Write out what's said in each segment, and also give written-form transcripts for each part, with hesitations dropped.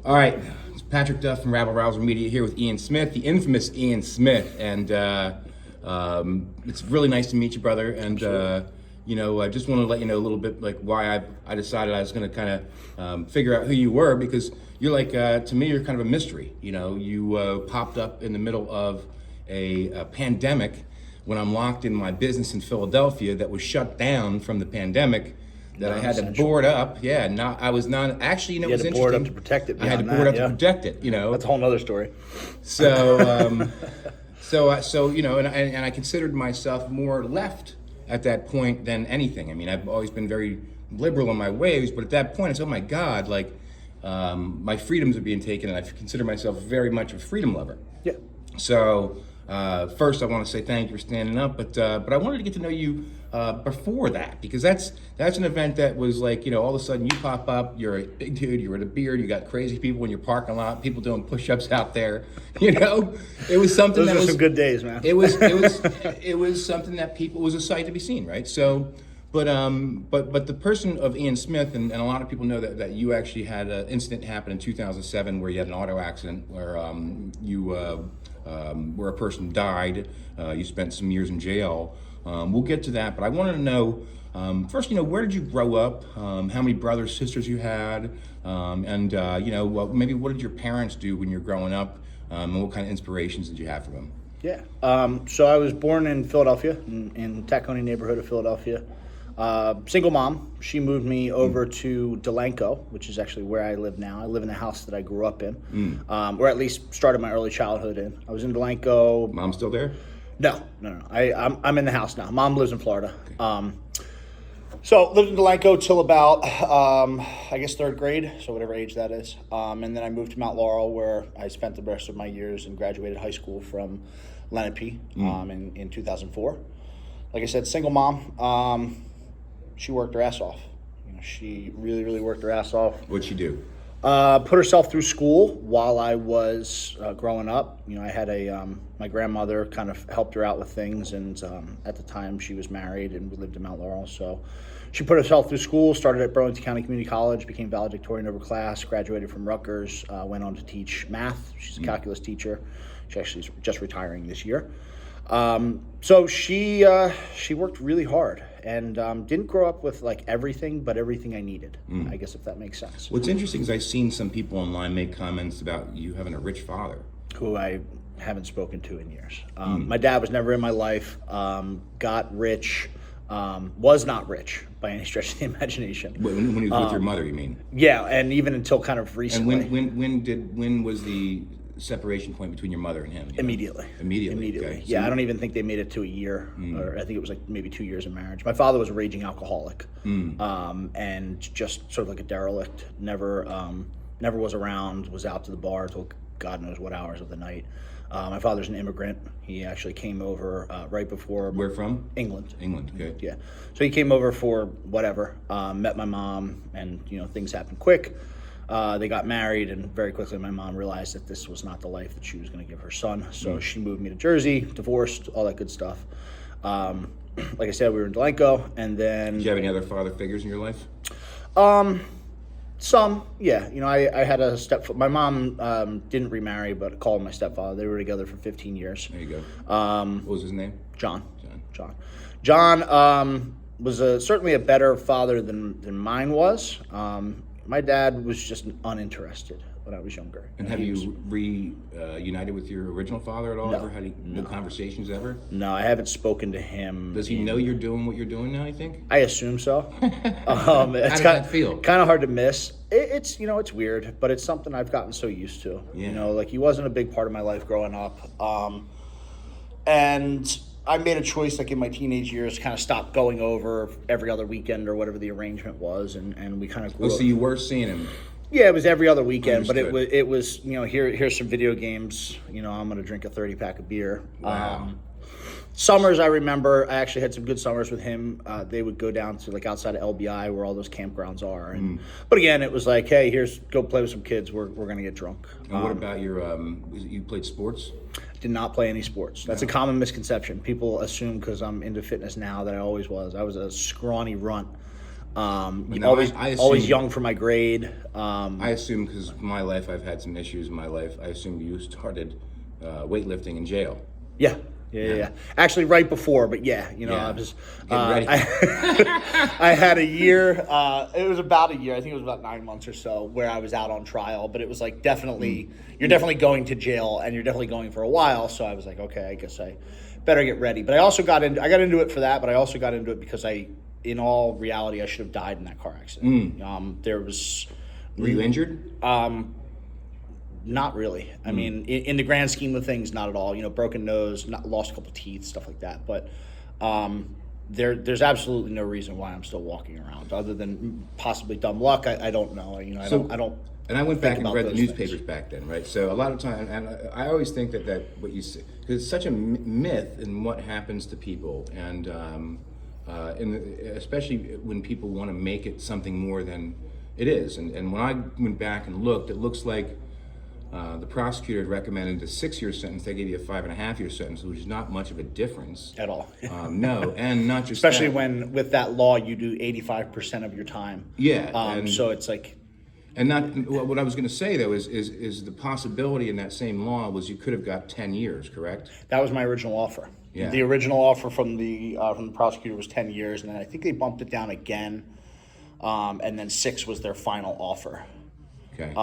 All right, it's Patrick Duff from Rabble Rouser Media here with Ian Smith, the infamous Ian Smith, and it's really nice to meet you, brother. And I just want to let you know a little bit like why I decided I was going to kind of figure out who you were, because you're like to me you're kind of a mystery. You know, you popped up in the middle of a pandemic when I'm locked in my business in Philadelphia that was shut down from the pandemic. That I had to board up. Yeah, I was not actually. You know, it was interesting. You had to board up to protect it. I had to board up to protect it. You know, that's a whole nother story. So, so you know, and I considered myself more left at that point than anything. I mean, I've always been very liberal in my ways, but at that point, it's oh my God, like my freedoms are being taken, and I consider myself very much a freedom lover. Yeah. So. First, I want to say thank you for standing up, but I wanted to get to know you before that, because that's an event that was like, you know, all of a sudden you pop up, you're a big dude, you're with a beard, you got crazy people in your parking lot, people doing push-ups out there, you know. It was something Those were some good days, man. It was something that people, it was a sight to be seen, right? So, but the person of Ian Smith, and a lot of people know that you actually had an incident happen in 2007 where you had an auto accident where where a person died. You spent some years in jail. We'll get to that, but I wanted to know, first, you know, where did you grow up? How many brothers, sisters you had? And maybe what did your parents do when you were growing up? And what kind of inspirations did you have for them? Yeah. So I was born in Philadelphia, in Tacony neighborhood of Philadelphia. Single mom. She moved me over to Delanco, which is actually where I live now. I live in the house that I grew up in, or at least started my early childhood in. I was in Delanco. Mom still there? No. I'm in the house now. Mom lives in Florida. So lived in Delanco till about, I guess, third grade, so whatever age that is. And then I moved to Mount Laurel, where I spent the rest of my years and graduated high school from Lenape in 2004. Like I said, single mom. She worked her ass off. You know, she really, really worked her ass off. What'd she do? Put herself through school while I was growing up. You know, I had my grandmother kind of helped her out with things, and at the time she was married and we lived in Mount Laurel. So she put herself through school, started at Burlington County Community College, became valedictorian of her class, graduated from Rutgers, went on to teach math. She's a calculus teacher. She actually is just retiring this year. So she worked really hard and didn't grow up with like everything, but everything I needed, I guess, if that makes sense. What's interesting is I've seen some people online make comments about you having a rich father. Who I haven't spoken to in years. My dad was never in my life, got rich, was not rich by any stretch of the imagination. When he was with your mother, you mean? Yeah, and even until kind of recently. And when was the separation point between your mother and him? Immediately. Okay. Yeah, I don't even think they made it to a year, or I think it was like maybe 2 years of marriage. My father was a raging alcoholic, and just sort of like a derelict. Never was around. Was out to the bar till God knows what hours of the night. My father's an immigrant. He actually came over right before. Where from? England. England. Okay. Yeah. So he came over for whatever. Met my mom, and things happened quick. They got married, and very quickly my mom realized that this was not the life that she was going to give her son. So she moved me to Jersey, divorced, all that good stuff. Like I said, we were in Delanco, and then... Did you have any other father figures in your life? Some, yeah. I had a stepfather. My mom didn't remarry, but called my stepfather. They were together for 15 years. There you go. What was his name? John. John was certainly a better father than mine was. My dad was just uninterested when I was younger. And have you reunited with your original father at all? No. Ever had no conversations ever? No, I haven't spoken to him. Does he know you're doing what you're doing now, I think? I assume so. How does that feel? Kind of hard to miss. It's weird, but it's something I've gotten so used to. Yeah. Like he wasn't a big part of my life growing up. And I made a choice, like in my teenage years, kind of stop going over every other weekend or whatever the arrangement was, and we kind of grew up. So you were seeing him? Yeah, it was every other weekend, Understood. but it was here's some video games. I'm going to drink a 30-pack of beer. Wow. Summers, I remember, I actually had some good summers with him. They would go down to like outside of LBI where all those campgrounds are. But again, it was like, hey, go play with some kids. We're going to get drunk. And what about your, you played sports? Did not play any sports. That's a common misconception. People assume because I'm into fitness now that I always was. I was a scrawny runt. Now, Always I always assume- young for my grade. I assume because my life, I've had some issues in my life. I assume you started weightlifting in jail. Yeah. Actually, right before, but yeah, Yeah. I was Getting ready. I had a year. It was about a year. I think it was about 9 months or so where I was out on trial. But it was like definitely, you're definitely going to jail, and you're definitely going for a while. So I was like, okay, I guess I better get ready. But I also got into it for that. But I also got into it because in all reality, I should have died in that car accident. There was. Were you injured? Not really. I mean, in the grand scheme of things, not at all. Broken nose, lost a couple teeth, stuff like that. But there's absolutely no reason why I'm still walking around, other than possibly dumb luck. I don't know. I don't. And I went back and about read the those newspapers things. back then, right? So a lot of time, and I always think that what you say, because it's such a myth in what happens to people, and especially when people want to make it something more than it is. And when I went back and looked, it looks like the prosecutor had recommended a 6-year sentence. They gave you a 5.5-year sentence, which is not much of a difference At all. No, and not just Especially that. when with that law you do 85% of your time. Yeah, So it's like. And not what I was going to say though is the possibility in that same law was you could have got 10 years, correct? That was my original offer. Yeah. The original offer from the prosecutor was 10 years, and then I think they bumped it down again, and then 6 was their final offer. Okay.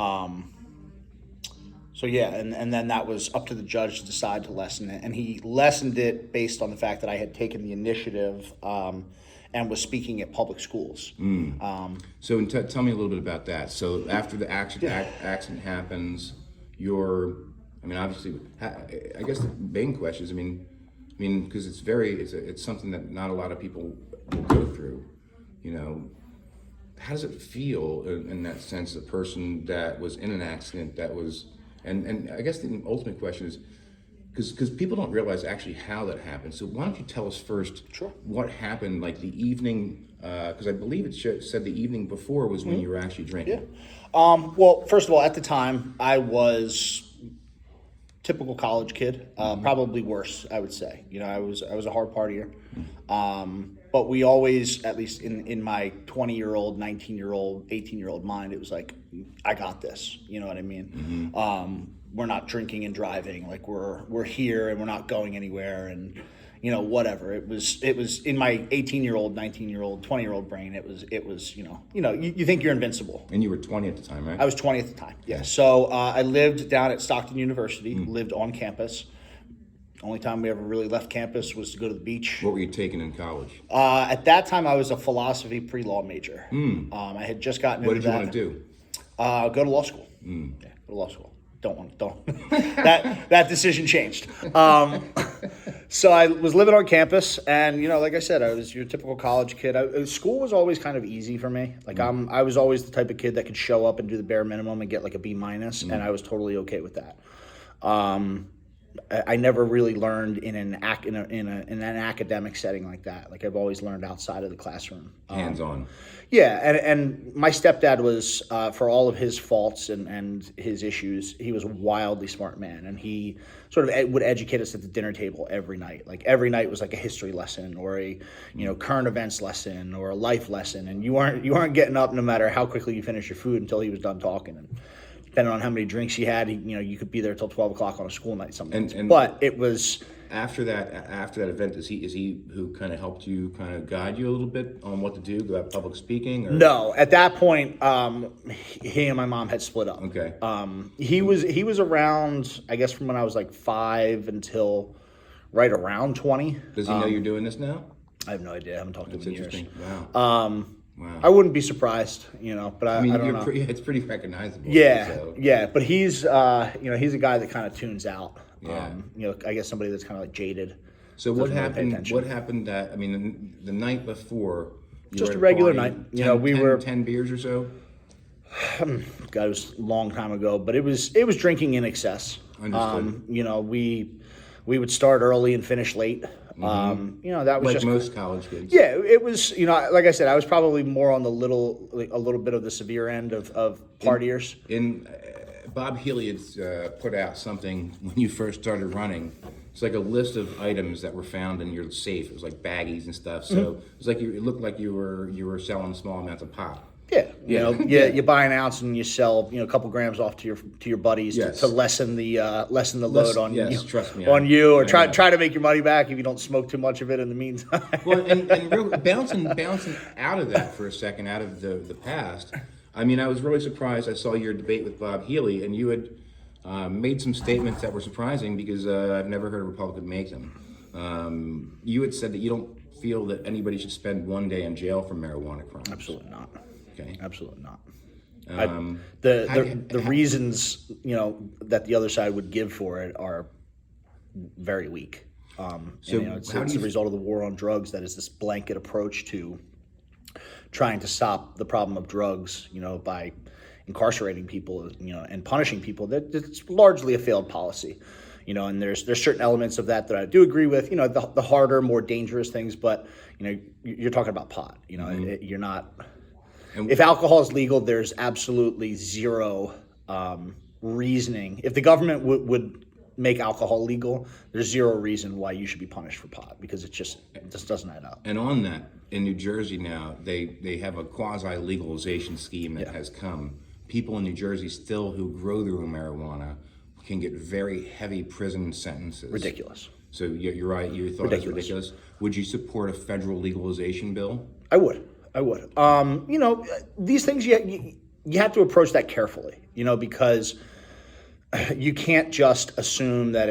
So yeah, and then that was up to the judge to decide to lessen it, and he lessened it based on the fact that I had taken the initiative and was speaking at public schools. So tell me a little bit about that. So after the accident happens, obviously, I guess the main question is, because it's something that not a lot of people will go through. How does it feel in that sense, a person that was in an accident that was, and I guess the ultimate question is, because people don't realize actually how that happened. So why don't you tell us first what happened, like the evening, because I believe it said the evening before was when you were actually drinking. Well, first of all, at the time, I was typical college kid, probably worse, I would say. I was a hard partier. But we always, at least in my 20-year-old, 19-year-old, 18-year-old mind, it was like, I got this. You know what I mean? We're not drinking and driving. Like we're here and we're not going anywhere, and whatever. It was in my 18-year-old, 19-year-old, 20-year-old brain. It was you think you're invincible. And you were 20 at the time, right? I was 20 at the time. Yeah. So I lived down at Stockton University. Lived on campus. Only time we ever really left campus was to go to the beach. What were you taking in college? At that time, I was a philosophy pre-law major. I had just gotten What into did you that. want to do? Go to law school. Yeah, go to law school. Don't. that decision changed. So I was living on campus, and like I said, I was your typical college kid. School was always kind of easy for me. Like I was always the type of kid that could show up and do the bare minimum and get like a B-, and I was totally okay with that. I never really learned in an academic setting like that. Like I've always learned outside of the classroom. Hands on. Yeah, and my stepdad was, for all of his faults and his issues, he was a wildly smart man, and he sort of would educate us at the dinner table every night. Like every night was like a history lesson or a current events lesson or a life lesson, and you weren't getting up no matter how quickly you finished your food until he was done talking. And depending on how many drinks you had, you could be there till 12 o'clock on a school night sometimes. But it was after that event. Is he who kind of helped you kind of guide you a little bit on what to do about public speaking? Or? No, at that point, he and my mom had split up. Okay. He was around, I guess, from when I was like 5 until right around 20. Does he know you're doing this now? I have no idea. I haven't talked to him in years. Wow. Wow. I wouldn't be surprised, but I don't know. It's pretty recognizable. Yeah, so. yeah. But he's, he's a guy that kind of tunes out. Yeah. I guess somebody that's kind of like jaded. So what happened? What happened that the night before? Just a regular night. 10 beers or so. God, it was a long time ago, but it was drinking in excess. Understood. We would start early and finish late. That was like just most college kids. Yeah, it was. Like I said, I was probably more on a little bit of the severe end of partiers. Bob Healy had put out something when you first started running. It's like a list of items that were found in your safe. It was like baggies and stuff. So it was like it looked like you were selling small amounts of pot. Yeah, you buy an ounce and you sell a couple grams off to your buddies to lessen the load on you. Trust me, on you, or try to make your money back if you don't smoke too much of it in the meantime. Well, and really bouncing out of that for a second, out of the past. I mean, I was really surprised. I saw your debate with Bob Healy, and you had made some statements that were surprising because I've never heard a Republican make them. You had said that you don't feel that anybody should spend one day in jail for marijuana crimes. Absolutely not. Okay. Absolutely not. The reasons that the other side would give for it are very weak. It's the result of the war on drugs. That is this blanket approach to trying to stop the problem of drugs. By incarcerating people. And punishing people. It's largely a failed policy. And there's certain elements of that I do agree with. The harder, more dangerous things. But you're talking about pot. You're not. If alcohol is legal, there's absolutely zero reasoning. If the government would make alcohol legal, there's zero reason why you should be punished for pot, because it just doesn't add up. And on that, in New Jersey now, they have a quasi-legalization scheme that has come. People in New Jersey still who grow their own marijuana can get very heavy prison sentences. Ridiculous. So you're right, you thought it was ridiculous. Would you support a federal legalization bill? I would. These things you have to approach that carefully, because you can't just assume that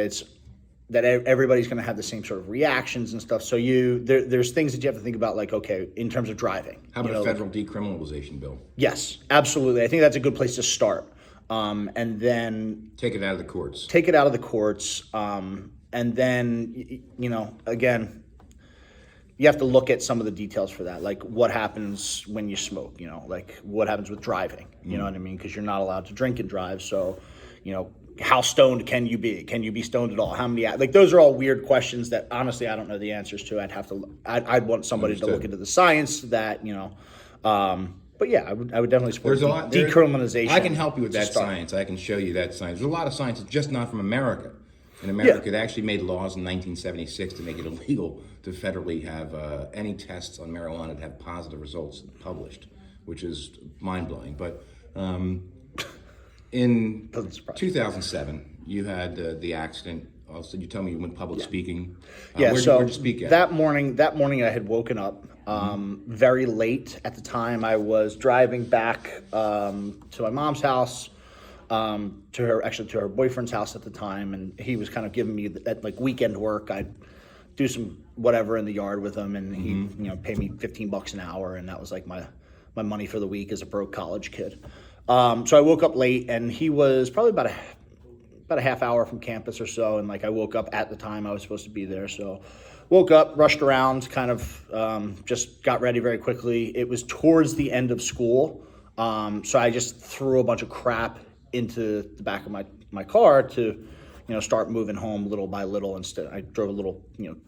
everybody's going to have the same sort of reactions and stuff. So there's things that you have to think about, like, okay, in terms of driving. How about a federal decriminalization bill? Yes, absolutely. I think that's a good place to start. And then take it out of the courts. And then, again, you have to look at some of the details for that, like what happens when you smoke, like what happens with driving, you know what I mean? Because you're not allowed to drink and drive. So, how stoned can you be? Can you be stoned at all? How many? Like, those are all weird questions that honestly I don't know the answers to. I'd want somebody to look into the science to that, But yeah, I would definitely support decriminalization. I can help you with that science. I can show you that science. There's a lot of science, it's just not from America. In America, they actually made laws in 1976 to make it illegal to federally have any tests on marijuana to have positive results published, which is mind-blowing. But in 2007, you had the accident. Also, you tell me you went public speaking. Where'd you speak at? That morning I had woken up very late. At the time, I was driving back to my mom's house. To her boyfriend's house at the time, and he was kind of giving me that like weekend work. I'd do some whatever in the yard with him, and he pay me $15 an hour, and that was like my money for the week as a broke college kid. So I woke up late, and he was probably about a half hour from campus or so, and like I woke up at the time I was supposed to be there. So woke up, rushed around, kind of just got ready very quickly. It was towards the end of school, so I just threw a bunch of crap into the back of my car to, start moving home little by little. Instead, I drove a little,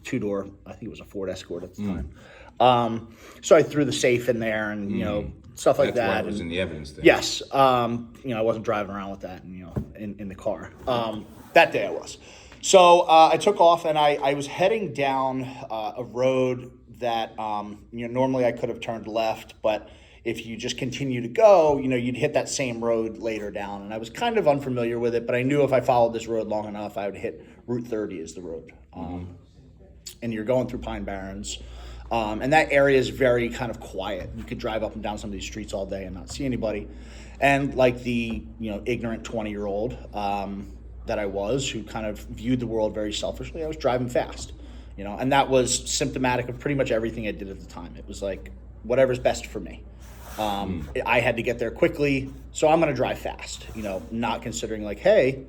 two-door, I think it was a Ford Escort at the time. So I threw the safe in there and, stuff like that. That's why it was in the evidence there. Yes. I wasn't driving around with that, in the car. That day I was. So I took off, and I was heading down a road that, normally I could have turned left, but if you just continue to go, you'd hit that same road later down. And I was kind of unfamiliar with it, but I knew if I followed this road long enough, I would hit Route 30 is the road. And you're going through Pine Barrens. And that area is very kind of quiet. You could drive up and down some of these streets all day and not see anybody. And like the, ignorant 20-year-old that I was, who kind of viewed the world very selfishly, I was driving fast. And that was symptomatic of pretty much everything I did at the time. It was like, whatever's best for me. I had to get there quickly, so I'm going to drive fast, not considering like, hey,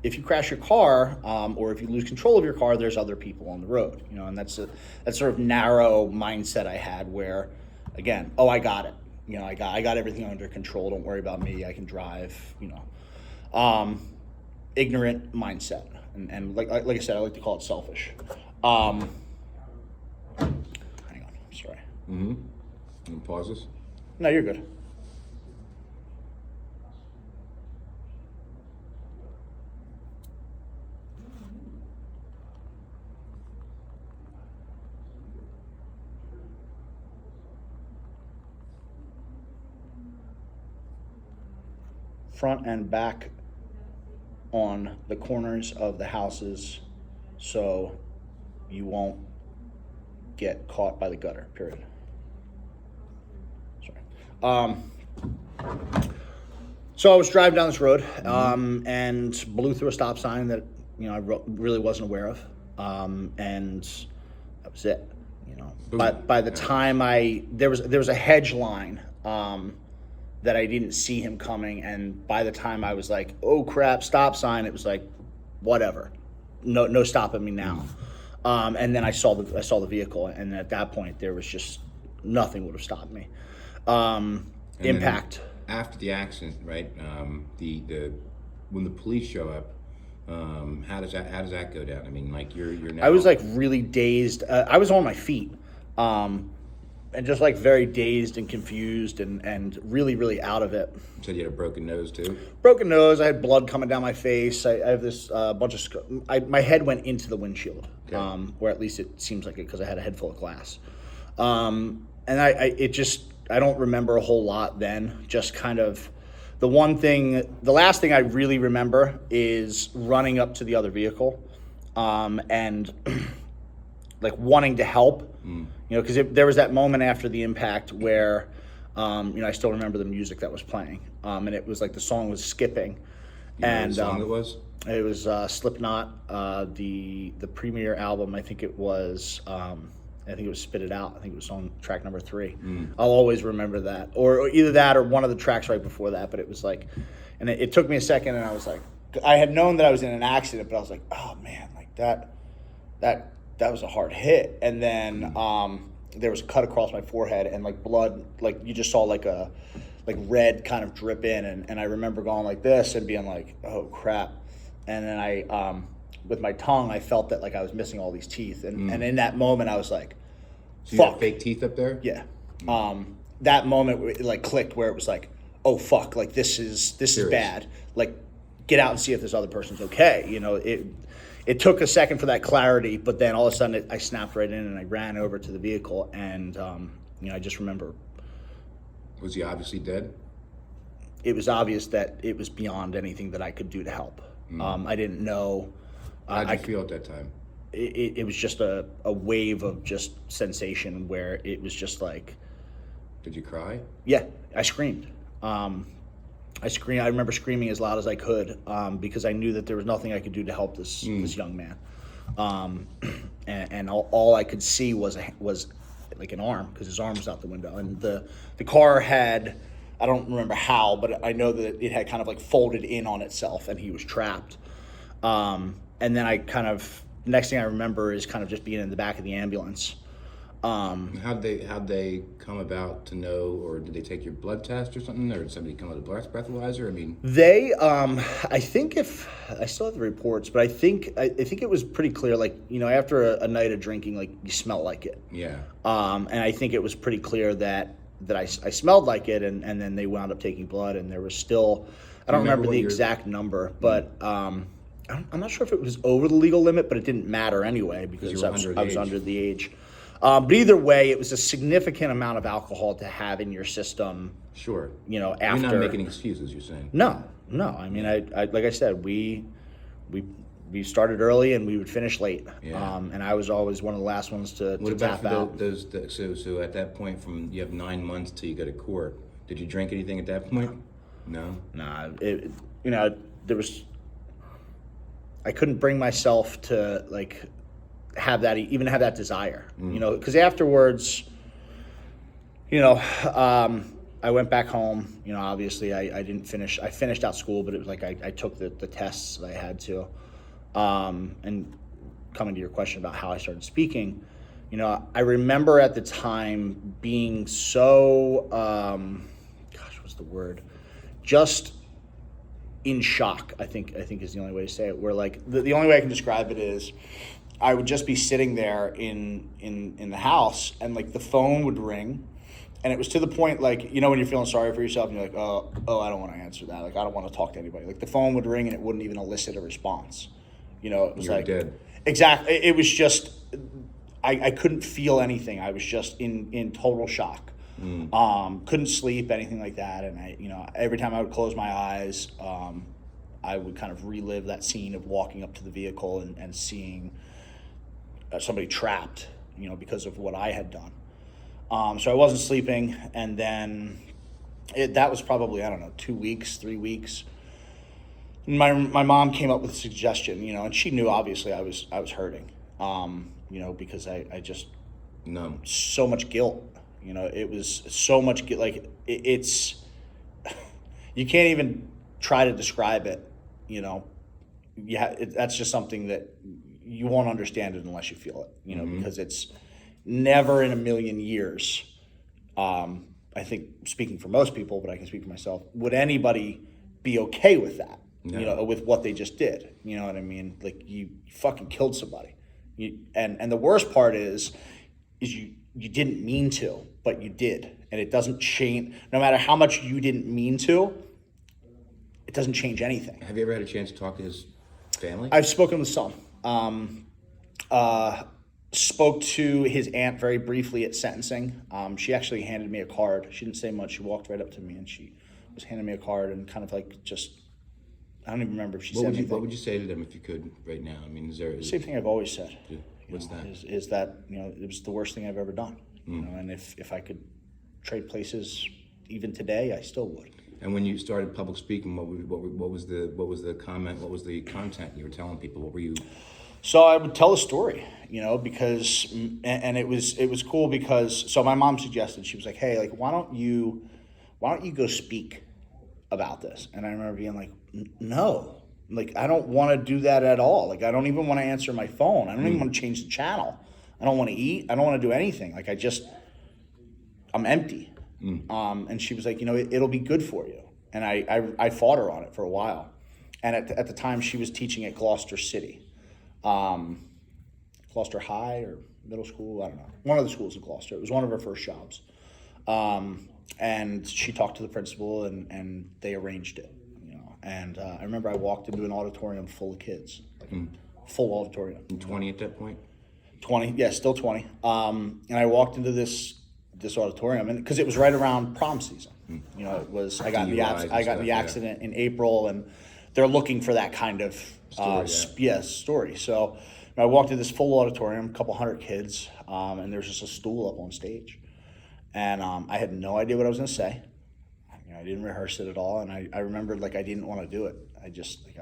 if you crash your car or if you lose control of your car, there's other people on the road, and that's that sort of narrow mindset I had where, again, I got it. I got everything under control. Don't worry about me. I can drive, ignorant mindset. And like I said, I like to call it selfish. Hang on. I'm sorry. Pauses. No, you're good. front and back on the corners of the houses so you won't get caught by the gutter, period. Sorry. So I was driving down this road and blew through a stop sign that, I really wasn't aware of. And that was it. But by the time there was a hedge line that I didn't see him coming, and by the time I was like, oh crap, stop sign, it was like, whatever, no stopping me now. And then I saw the vehicle, and at that point there was just nothing would have stopped me. Impact. After the accident, right? When the police show up, how does that go down? I mean, like you're now. I was like really dazed. I was on my feet, and just like very dazed and confused and really, really out of it. You said you had a broken nose too? Broken nose. I had blood coming down my face. I have this bunch of... my head went into the windshield, okay. Or at least it seems like it because I had a head full of glass. And I don't remember a whole lot then. Just kind of... The last thing I really remember is running up to the other vehicle and like wanting to help. Because there was that moment after the impact where, I still remember the music that was playing, and it was like the song was skipping. And the song it was? It was Slipknot, the premiere album. I think it was Spit It Out. I think it was on track number 3. I'll always remember that, or either that or one of the tracks right before that. But it was like, and it took me a second, and I was like, I had known that I was in an accident, but I was like, oh man, like that was a hard hit. And then there was a cut across my forehead, and like blood, like you just saw like a red kind of drip in, and I remember going like this and being like, oh crap. And then I with my tongue I felt that like I was missing all these teeth, and in that moment I was like, so fuck. You had fake teeth up there? Yeah. That moment it like clicked where it was like, oh fuck, like this is bad. Like get out and see if this other person's okay. It took a second for that clarity, but then all of a sudden I snapped right in and I ran over to the vehicle, and I just remember. Was he obviously dead? It was obvious that it was beyond anything that I could do to help. I didn't know. How did you feel at that time? It was just a wave of just sensation where it was just like. Did you cry? Yeah, I screamed. I remember screaming as loud as I could because I knew that there was nothing I could do to help this young man. And all I could see was like an arm, because his arm was out the window. And the car had, I don't remember how, but I know that it had kind of like folded in on itself and he was trapped. And then next thing I remember is kind of just being in the back of the ambulance. How'd they come about to know, or did they take your blood test or something, or did somebody come with a breathalyzer? I mean, they, I think I still have the reports, but I think it was pretty clear. Like after a night of drinking, like you smell like it. Yeah. And I think it was pretty clear that I smelled like it, and then they wound up taking blood, and there was still, I don't remember the exact number, but I'm not sure if it was over the legal limit, but it didn't matter anyway because I was under the age. But either way, it was a significant amount of alcohol to have in your system. Sure. After. You're not making excuses, you're saying. No. I mean, I like I said, we started early and we would finish late. Yeah. And I was always one of the last ones to tap out. So at that point, from you have 9 months till you go to court, did you drink anything at that point? No. Nah. There was. I couldn't bring myself to like. Have that desire, because afterwards, I went back home. Obviously I didn't finish. I finished out school, but it was like I took the tests that I had to. And coming to your question about how I started speaking, I remember at the time being so, what's the word? Just in shock. I think is the only way to say it. Where like the only way I can describe it is. I would just be sitting there in the house, and like the phone would ring, and it was to the point like when you're feeling sorry for yourself and you're like, oh I don't want to answer that, like I don't want to talk to anybody. Like the phone would ring and it wouldn't even elicit a response. It was You're like dead. Exactly. It was just I couldn't feel anything. I was just in total shock. Couldn't sleep, anything like that. And every time I would close my eyes, I would kind of relive that scene of walking up to the vehicle and seeing somebody trapped, because of what I had done. So I wasn't sleeping, and then that was probably, I don't know, 2 weeks, 3 weeks. My mom came up with a suggestion, and she knew obviously I was hurting, because I just Numb. so much guilt, it was so much guilt. Like it's you can't even try to describe it, that's just something that you won't understand it unless you feel it, because it's never in a million years. I think, speaking for most people, but I can speak for myself, would anybody be okay with that? No. With what they just did. You know what I mean? Like, you fucking killed somebody. And the worst part is you didn't mean to, but you did. And it doesn't change, no matter how much you didn't mean to, it doesn't change anything. Have you ever had a chance to talk to his family? I've spoken with some. Spoke to his aunt very briefly at sentencing. She actually handed me a card. She didn't say much. She walked right up to me and she was handing me a card and kind of like just, I don't even remember if she said anything. What would you say to them if you could right now? I mean, Same thing I've always said. What's that? Is that, it was the worst thing I've ever done. And if I could trade places even today, I still would. And when you started public speaking, what was the comment? What was the content you were telling people? What were you? So I would tell a story, because, and it was cool because, so my mom suggested, she was like, hey, like, why don't you go speak about this? And I remember being like, no, like, I don't want to do that at all. Like, I don't even want to answer my phone. I don't even want to change the channel. I don't want to eat. I don't want to do anything. Like, I'm empty. And she was like, it'll be good for you. And I fought her on it for a while. And at the time she was teaching at Gloucester City. Gloucester High or middle school, I don't know. One of the schools in Gloucester. It was one of her first jobs. And she talked to the principal and they arranged it, And I remember I walked into an auditorium full of kids, full auditorium. 20 at that point? 20, yeah, still 20. And I walked into this auditorium, and because it was right around prom season, it was. I got in the accident in April, and they're looking for that kind of story. So I walked into this full auditorium, a couple hundred kids, and there's just a stool up on stage, and I had no idea what I was going to say. I didn't rehearse it at all, and I remembered like I didn't want to do it. I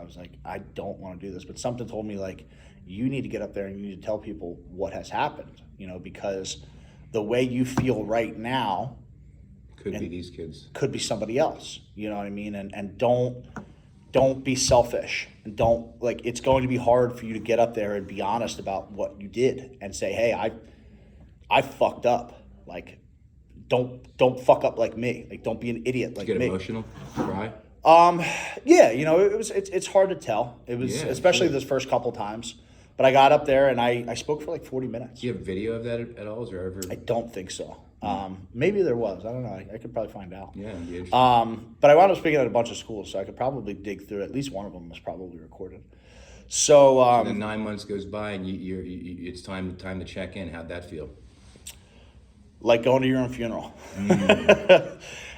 was like, I don't want to do this, but something told me like, you need to get up there and you need to tell people what has happened, because the way you feel right now could be these kids, could be somebody else. You know what I mean? And don't be selfish, and don't, like, it's going to be hard for you to get up there and be honest about what you did and say, hey, I fucked up. Like, don't fuck up like me. Like, don't be an idiot like me. Get emotional, cry. Yeah, it's hard to tell. It was, especially this first couple times. But I got up there and I spoke for like 40 minutes. Do you have video of that at all? Is there ever? I don't think so. Maybe there was. I don't know. I could probably find out. Yeah, it'd be interesting. But I wound up speaking at a bunch of schools, so I could probably dig through. At least one of them was probably recorded. So and then 9 months goes by, and it's time to check in. How'd that feel? Like going to your own funeral.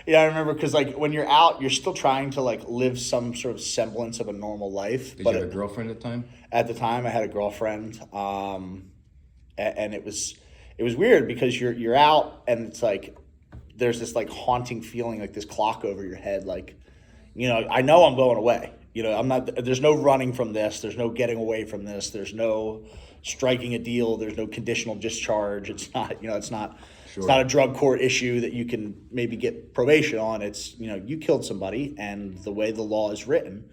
Yeah, I remember, because like when you're out, you're still trying to like live some sort of semblance of a normal life. Did you have a girlfriend at the time? At the time, I had a girlfriend, and it was weird because you're out and it's like there's this like haunting feeling, like this clock over your head, like, I know I'm going away. I'm not. There's no running from this. There's no getting away from this. There's no striking a deal. There's no conditional discharge. It's not. It's not. Sure. It's not a drug court issue that you can maybe get probation on. It's, you killed somebody, and the way the law is written,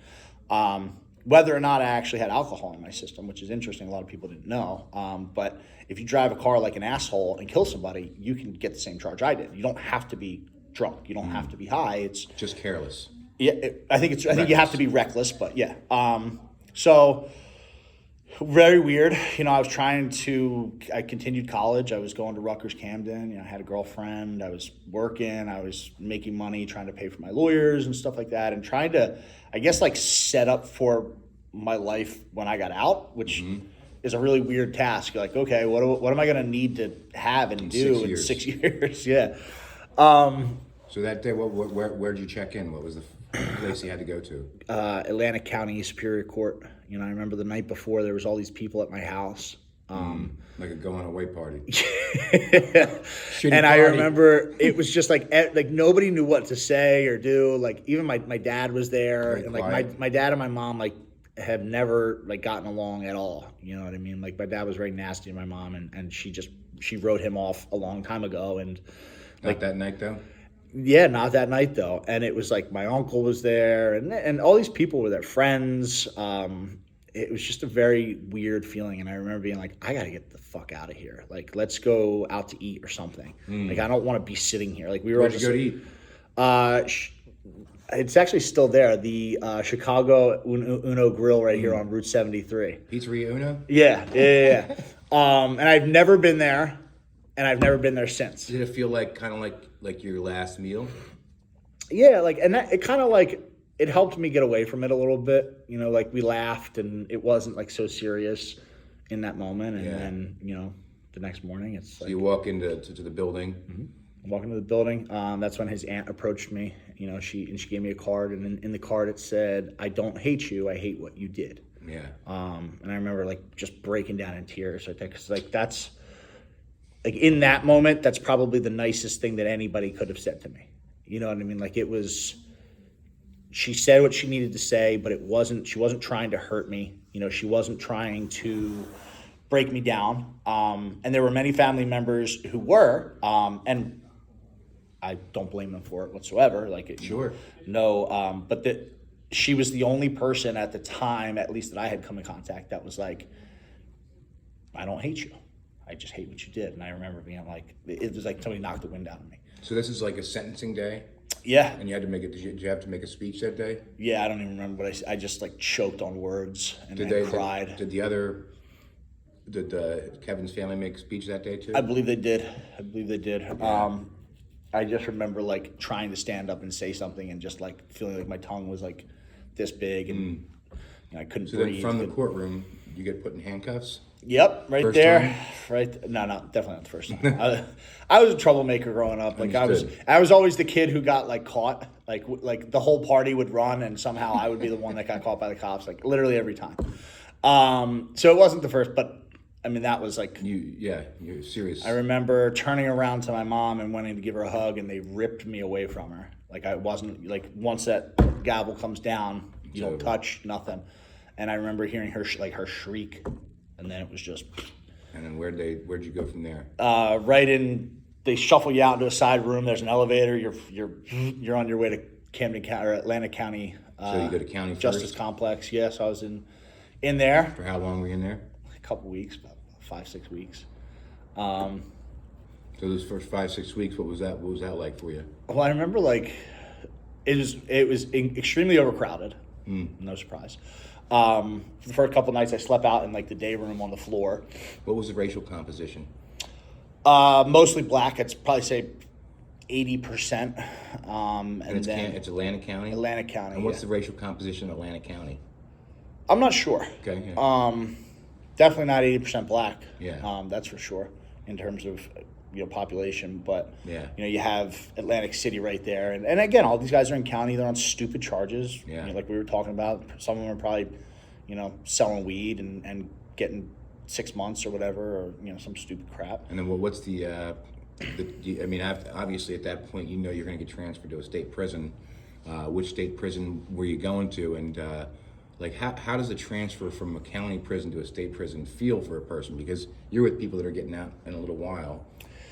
whether or not I actually had alcohol in my system, which is interesting, a lot of people didn't know. But if you drive a car like an asshole and kill somebody, you can get the same charge I did. You don't have to be drunk. You don't have to be high. It's just careless. Yeah, I think you have to be reckless, but yeah. So very weird. I continued college. I was going to Rutgers Camden. I had a girlfriend. I was working. I was making money, trying to pay for my lawyers and stuff like that, and trying to, I guess, like set up for my life when I got out, which is a really weird task. You're like, okay, what am I going to need to have and do in 6 years? Yeah. So that day, where'd you check in? What was the place you had to go to? Atlantic County Superior Court. You know, I remember the night before there was all these people at my house. Like a going away party. And I remember it was just like nobody knew what to say or do. Like even my dad was there, and like my dad and my mom like have never like gotten along at all. You know what I mean? Like my dad was very nasty to my mom, and she wrote him off a long time ago. And not that night though. Yeah, not that night though. And it was like my uncle was there, and all these people were their friends. It was just a very weird feeling, and I remember being like, I gotta get the fuck out of here. Like, let's go out to eat or something. Like, I don't want to be sitting here. Like, we were. Where'd you go to eat? It's actually still there. The Chicago Uno Grill right here on Route 73. Pizzeria Uno? Yeah. And I've never been there, and I've never been there since. Did it feel like kind of like your last meal? Yeah, like, and that it kind of like. It helped me get away from it a little bit. You know, like we laughed and it wasn't like so serious in that moment. And then, you know, the next morning it's so like. You walk into the building. Mm-hmm. Walk into the building. That's when his aunt approached me. You know, she gave me a card, and in the card it said, "I don't hate you. I hate what you did." Yeah. And I remember like just breaking down in tears. I think because like that's like in that moment, that's probably the nicest thing that anybody could have said to me. You know what I mean? Like it was. She said what she needed to say, but she wasn't trying to hurt me. You know, she wasn't trying to break me down. And there were many family members who were, and I don't blame them for it whatsoever. Like, sure. No, but that she was the only person at the time, at least that I had come in contact, that was like, I don't hate you. I just hate what you did. And I remember being like, it was like somebody knocked the wind out of me. So this is like a sentencing day? Yeah. And you had to make it. Did you have to make a speech that day? Yeah, I don't even remember what I just like choked on words and cried. Did Kevin's family make a speech that day too? I believe they did. Yeah. I just remember like trying to stand up and say something and just like feeling like my tongue was like this big and you know, I couldn't breathe. So then from the courtroom, you get put in handcuffs? Yep, right first there. Time? Right. No, definitely not the first time. I was a troublemaker growing up. Like I was always the kid who got like caught. Like the whole party would run and somehow I would be the one that got caught by the cops. Like literally every time. So it wasn't the first, but I mean that was like you're serious. I remember turning around to my mom and wanting to give her a hug, and they ripped me away from her. Like I wasn't like once that gavel comes down, you don't touch nothing. And I remember hearing her her shriek. And then it was just. And then where'd you go from there? Right in, they shuffle you out into a side room. There's an elevator. You're on your way to Camden County or Atlantic County. So you go to county Justice first? Complex. Yes, I was in there. For how long were you in there? A couple weeks, about 5-6 weeks. So those first 5-6 weeks, what was that like for you? Well, I remember like it was extremely overcrowded. No surprise. For the first couple nights, I slept out in like the day room on the floor. What was the racial composition? Mostly black. I'd probably say 80%. And then it's Atlantic County. Atlantic County. And what's the racial composition of Atlantic County? I'm not sure. Okay. Yeah. Definitely not 80% black. Yeah. That's for sure in terms of population. But yeah. You have Atlantic City right there, and again, all these guys are in county. They're on stupid charges. Yeah. Like we were talking about, some of them are probably, selling weed and getting 6 months or whatever, or some stupid crap. And then what's obviously at that point you're going to get transferred to a state prison. Which state prison were you going to, and how does a transfer from a county prison to a state prison feel for a person? Because you're with people that are getting out in a little while.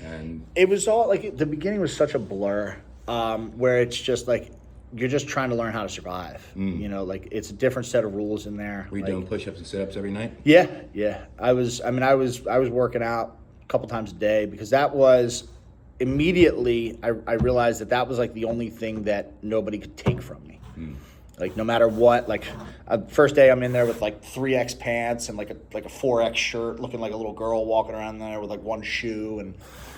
And it was all like the beginning was such a blur, where it's just like you're just trying to learn how to survive. Like it's a different set of rules in there. Were you doing push-ups and sit-ups every night? Yeah. I was working out a couple times a day, because that was immediately I realized that was like the only thing that nobody could take from me. Like no matter what, like first day I'm in there with like 3X pants and like a 4X shirt, looking like a little girl walking around there with like one shoe, and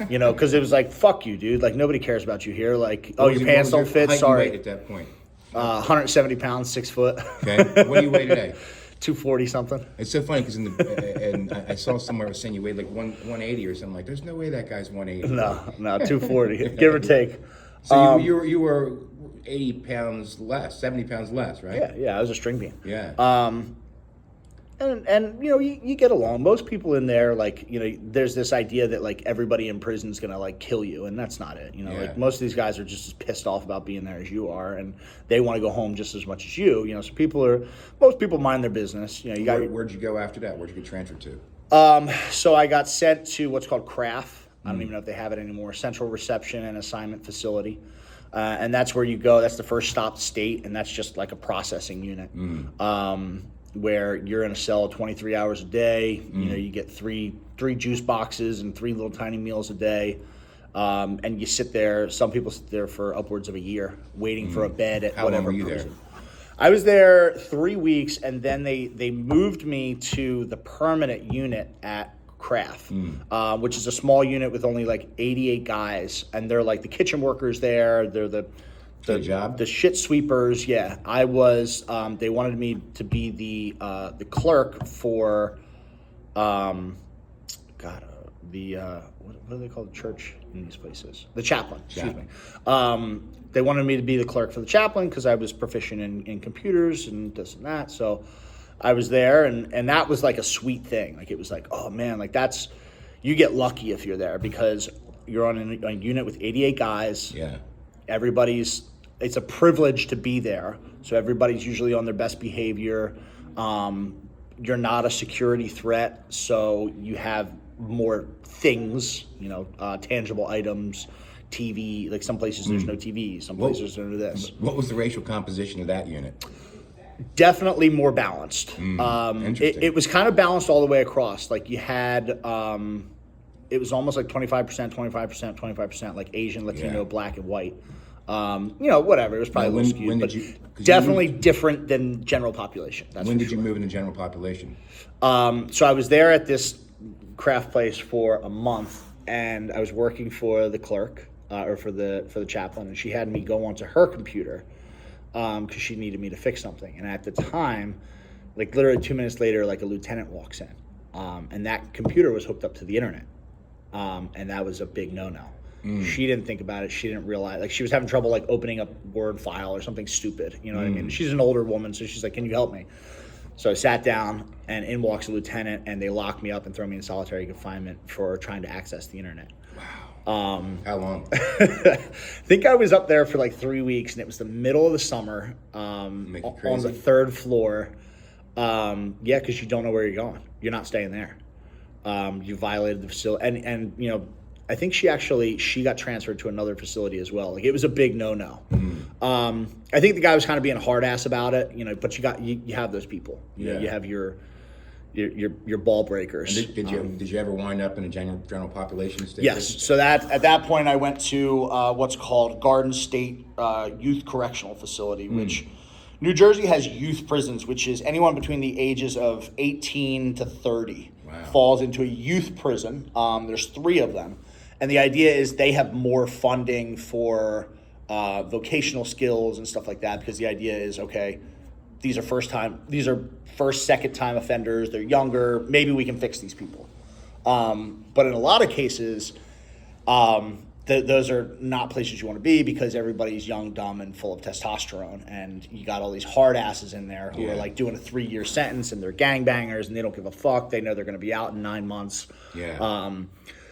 because it was like, fuck you, dude. Like nobody cares about you here. Like, your pants don't fit. Sorry. At that point, 170 pounds, 6 foot. Okay. What do you weigh today? 240 something. It's so funny because and I saw somewhere it was saying you weighed like 180 or something. Like, there's no way that guy's 180. No, 240, give or take. So you were 80 pounds less, 70 pounds less, right? Yeah, I was a string bean. Yeah. And you know, you get along. Most people in there, like, you know, there's this idea that like everybody in prison is gonna like kill you, and that's not it. You know, like most of these guys are just as pissed off about being there as you are, and they want to go home just as much as you. You know, so most people mind their business. You know, Where'd you go after that? Where'd you get transferred to? So I got sent to what's called CRAF. I don't even know if they have it anymore. Central Reception and Assignment Facility. And that's where you go. That's the first stop state, and that's just like a processing unit. Where you're in a cell 23 hours a day. You know, you get three juice boxes and 3 little tiny meals a day. And you sit there. Some people sit there for upwards of a year waiting for a bed at whatever prison. How long were you there? I was there 3 weeks, and then they moved me to the permanent unit at CRAF, which is a small unit with only like 88 guys, and they're like the kitchen workers there. They're the shit sweepers. Yeah, I was. They wanted me to be the clerk for, what do they call the church in these places? The chaplain. Excuse me. They wanted me to be the clerk for the chaplain because I was proficient in computers and this and that. So I was there, and that was like a sweet thing. Like, it was like, oh man, like you get lucky if you're there because you're on a unit with 88 guys. Yeah. It's a privilege to be there. So everybody's usually on their best behavior. You're not a security threat, so you have more things, you know, tangible items, TV. Like, some places there's no TV, some places there's no this. What was the racial composition of that unit? Definitely more balanced. Interesting. It was kind of balanced all the way across. Like, you had, it was almost like 25%, 25%, 25%, like Asian, Latino, black, and white. You know, whatever. It was probably a little skewed, but definitely different than general population. When did you move into general population? So I was there at this craft place for a month, and I was working for the clerk, or for the chaplain, and she had me go onto her computer because she needed me to fix something. And at the time, like literally 2 minutes later, like a lieutenant walks in, and that computer was hooked up to the internet, and that was a big no-no. She didn't think about it. She didn't realize, like, she was having trouble like opening up Word file or something stupid. You know what I mean? She's an older woman, so she's like, "Can you help me?" So I sat down, and in walks a lieutenant, and they locked me up and throw me in solitary confinement for trying to access the internet. Wow. How long? I think I was up there for like 3 weeks, and it was the middle of the summer, on the 3rd floor. Yeah, because you don't know where you're going. You're not staying there. You violated the facility, and you know, I think she got transferred to another facility as well. Like, it was a big no-no. I think the guy was kind of being a hard ass about it, you know, but you have those people. You know, you have your ball breakers. And did you ever wind up in a general population state? Yes. So at that point I went to what's called Garden State Youth Correctional Facility, which New Jersey has youth prisons, which is anyone between the ages of 18 to 30 falls into a youth prison. There's 3 of them. And the idea is they have more funding for vocational skills and stuff like that, because the idea is, okay, these are first, second time offenders. They're younger. Maybe we can fix these people. But in a lot of cases, those are not places you want to be, because everybody's young, dumb, and full of testosterone. And you got all these hard asses in there who are like doing a 3-year sentence, and they're gangbangers, and they don't give a fuck. They know they're going to be out in 9 months. Yeah.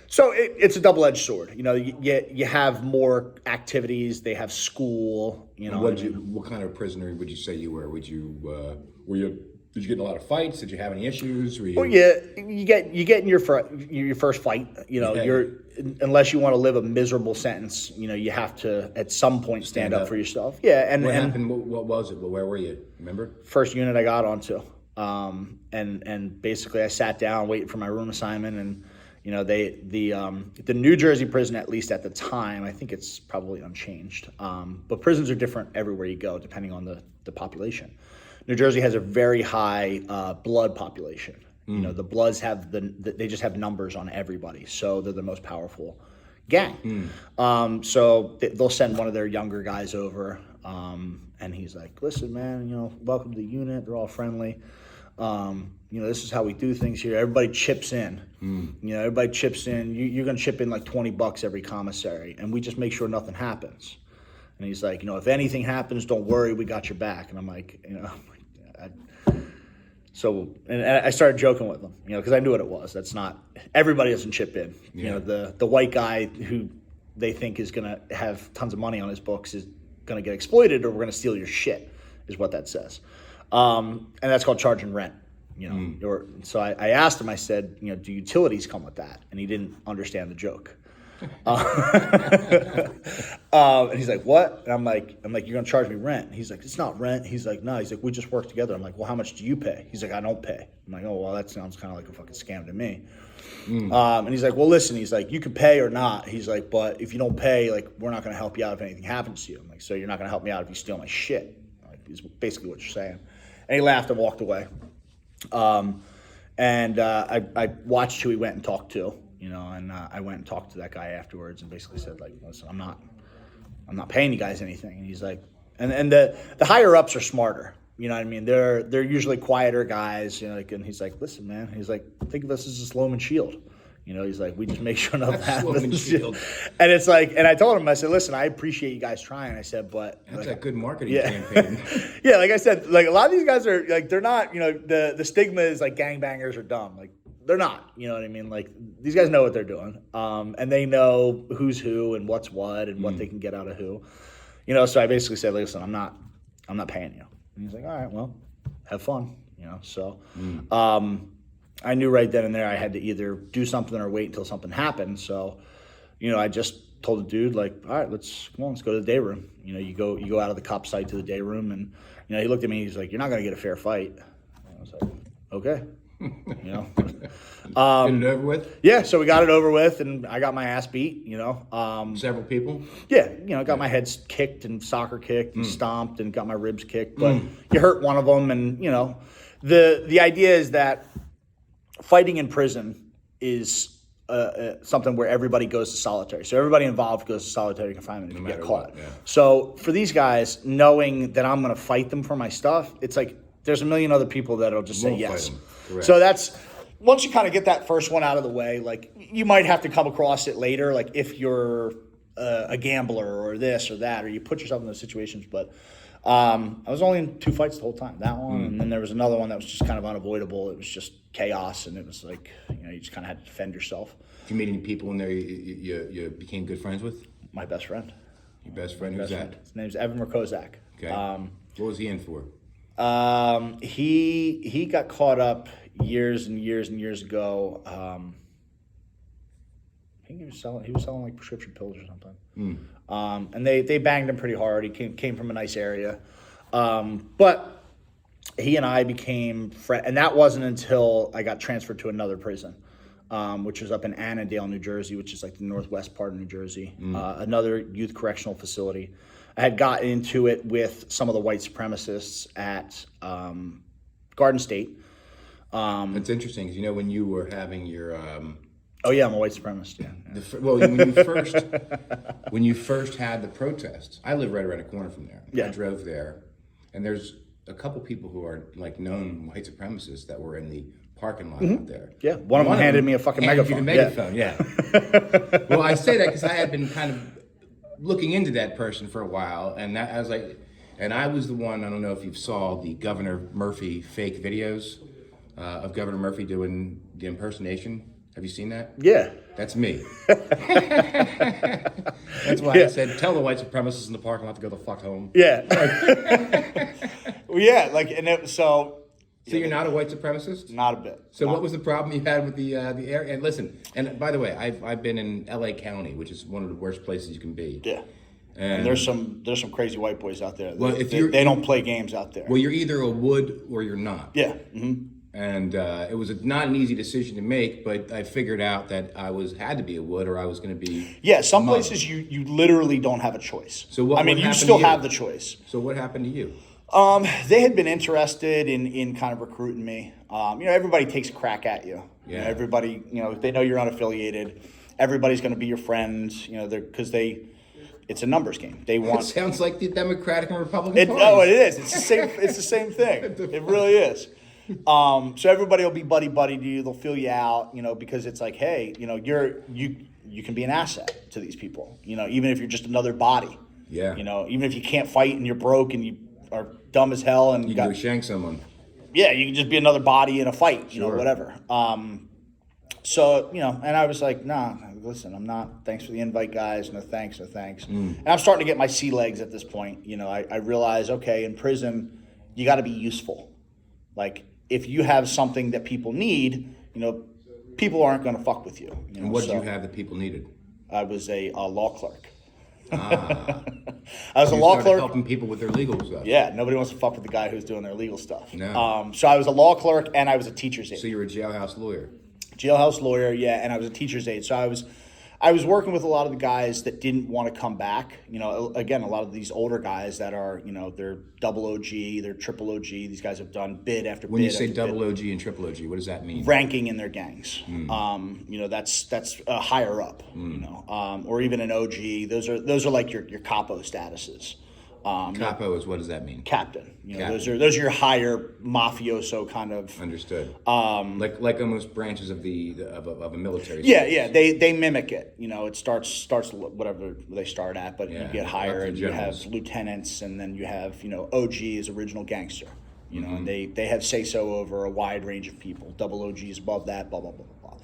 So it's a double-edged sword. You know, you have more activities. They have school. You know, what kind of prisoner would you say you were? Did you get in a lot of fights? Did you have any issues? Well, yeah, you get in your first fight. You know, unless you want to live a miserable sentence, you know, you have to at some point stand up for yourself. Yeah, and what happened? What was it? Where were you? Remember? First unit I got onto, and basically I sat down waiting for my room assignment, and you know, the New Jersey prison, at least at the time, I think it's probably unchanged. But prisons are different everywhere you go, depending on the population. New Jersey has a very high blood population. You know, the Bloods they just have numbers on everybody, so they're the most powerful gang. So they'll send one of their younger guys over, and he's like, "Listen, man, you know, welcome to the unit. They're all friendly. This is how we do things here. Everybody chips in. Everybody chips in. You're going to chip in like $20 every commissary, and we just make sure nothing happens. And he's like, if anything happens, don't worry, we got your back. And I'm like, and I started joking with him, because I knew what it was. That's not, everybody doesn't chip in. Yeah. The white guy who they think is going to have tons of money on his books is going to get exploited, or we're going to steal your shit, is what that says. And that's called charging rent. So I asked him, I said, do utilities come with that? And he didn't understand the joke. And he's like, what? And I'm like, you're going to charge me rent? And he's like, it's not rent. He's like, no. He's like, we just work together. I'm like, well, how much do you pay? He's like, I don't pay. I'm like, oh, well, that sounds kind of like a fucking scam to me. And he's like, well, listen, he's like, you can pay or not. He's like, but if you don't pay, like, we're not going to help you out if anything happens to you. I'm like, so you're not going to help me out if you steal my shit? Like, is basically what you're saying. And he laughed and walked away. I watched who he went and talked to, and I went and talked to that guy afterwards and basically said, like, listen, I'm not paying you guys anything. And he's like, and the higher ups are smarter. You know what I mean? They're usually quieter guys, and he's like, listen, man, he's like, think of us as a Sloman Shield. He's like, we just make sure nothing happens. And it's like, and I told him, I said, listen, I appreciate you guys trying. I said, but that's a good marketing campaign. Yeah, like I said, like a lot of these guys are like, they're not, the stigma is like gangbangers are dumb. Like they're not, you know what I mean? Like these guys know what they're doing. And they know who's who and what's what and what they can get out of who. So I basically said, listen, I'm not paying you. And he's like, all right, well, have fun. So I knew right then and there I had to either do something or wait until something happened. So, I just told the dude, like, all right, let's go to the day room. You go out of the cop site to the day room, and he looked at me. He's like, you're not going to get a fair fight. And I was like, okay. Get it over with? Yeah, so we got it over with, and I got my ass beat. Several people. Yeah, got my head kicked and soccer kicked and stomped and got my ribs kicked. But you hurt one of them, and the idea is that fighting in prison is something where everybody goes to solitary. So everybody involved goes to solitary confinement if you get caught. What, yeah. So for these guys, knowing that I'm going to fight them for my stuff, it's like there's a million other people that'll just say yes. So that's, once you kind of get that first one out of the way, like you might have to come across it later, like if you're a gambler or this or that, or you put yourself in those situations. But I was only in 2 fights the whole time. That one, and then there was another one that was just kind of unavoidable. It was just chaos, and it was like, you just kind of had to defend yourself. Did you meet any people in there you became good friends with? My best friend. Your best friend? Who's that? His name's Evan Merkozak. Okay. What was he in for? He got caught up years and years and years ago. I think he was selling like prescription pills or something. And they banged him pretty hard. He came from a nice area. But he and I became friends, and that wasn't until I got transferred to another prison, which was up in Annandale, New Jersey, which is like the northwest part of New Jersey, another youth correctional facility. I had gotten into it with some of the white supremacists at Garden State. It's interesting because when you were having your oh yeah, I'm a white supremacist. Yeah. When you first had the protest, I live right around the corner from there. Yeah. I drove there, and there's a couple people who are like known white supremacists that were in the parking lot out there. Yeah, one of them handed me a fucking megaphone. Yeah. Well, I say that because I had been kind of looking into that person for a while, and I was like, and I was the one. I don't know if you saw the Governor Murphy fake videos of Governor Murphy doing the impersonation. Have you seen that? Yeah. That's me. That's why I said, tell the white supremacists in the parking lot to go the fuck home. Yeah. Well, yeah, so you're not a white supremacist? Not a bit. So what was the problem you had with the area? And listen, and by the way, I've been in LA County, which is one of the worst places you can be. Yeah. And there's some crazy white boys out there. Well, they don't play games out there. Well, you're either a wood or you're not. Yeah. Mm-hmm. And it was not an easy decision to make, but I figured out that I had to be a wood or I was going to be. Yeah, some places you literally don't have a choice. So what you still have the choice. So what happened to you? They had been interested in kind of recruiting me. Everybody takes a crack at you. Yeah. Everybody, they know you're unaffiliated. Everybody's going to be your friend. Because it's a numbers game. They want. It sounds like the Democratic and Republican parties. No, it is. It's the same. It's the same thing. It really is. So everybody will be buddy to you. They'll fill you out, because it's like, hey, you can be an asset to these people, even if you're just another body. Yeah. Even if you can't fight and you're broke and you are dumb as hell and You can go shank someone. yeah, you can just be another body in a fight, Sure. whatever. So, and I was like, nah, listen, I'm not, thanks for the invite, guys. No thanks. And I'm starting to get my sea legs at this point. I realize, okay, in prison, you got to be useful. Like, if you have something that people need, people aren't going to fuck with you. And what did you have that people needed? I was a law clerk. Ah. I was a You law started clerk. helping people with their legal stuff. Yeah, nobody wants to fuck with the guy who's doing their legal stuff. No. So I was a law clerk and I was a teacher's aide. So you were a jailhouse lawyer. Jailhouse lawyer, yeah, and I was a teacher's aide. So I was working with a lot of the guys that didn't want to come back. Again, a lot of these older guys that are, they're double OG, they're triple OG. These guys have done bid after When bid. you say after double bid. OG and triple OG, what does that mean? Ranking in their gangs. That's higher up. Or even an OG. Those are like your capo statuses. Capo is, what does that mean? Captain. Captain. Those are your higher mafioso kind of. Understood. Like almost branches of a military. Yeah. They mimic it. It starts whatever they start at, but Yeah, you get higher, up to and you have generals. lieutenants, and then you have OG is original gangster. And they have say so over a wide range of people. Double OG is above that. Blah blah blah blah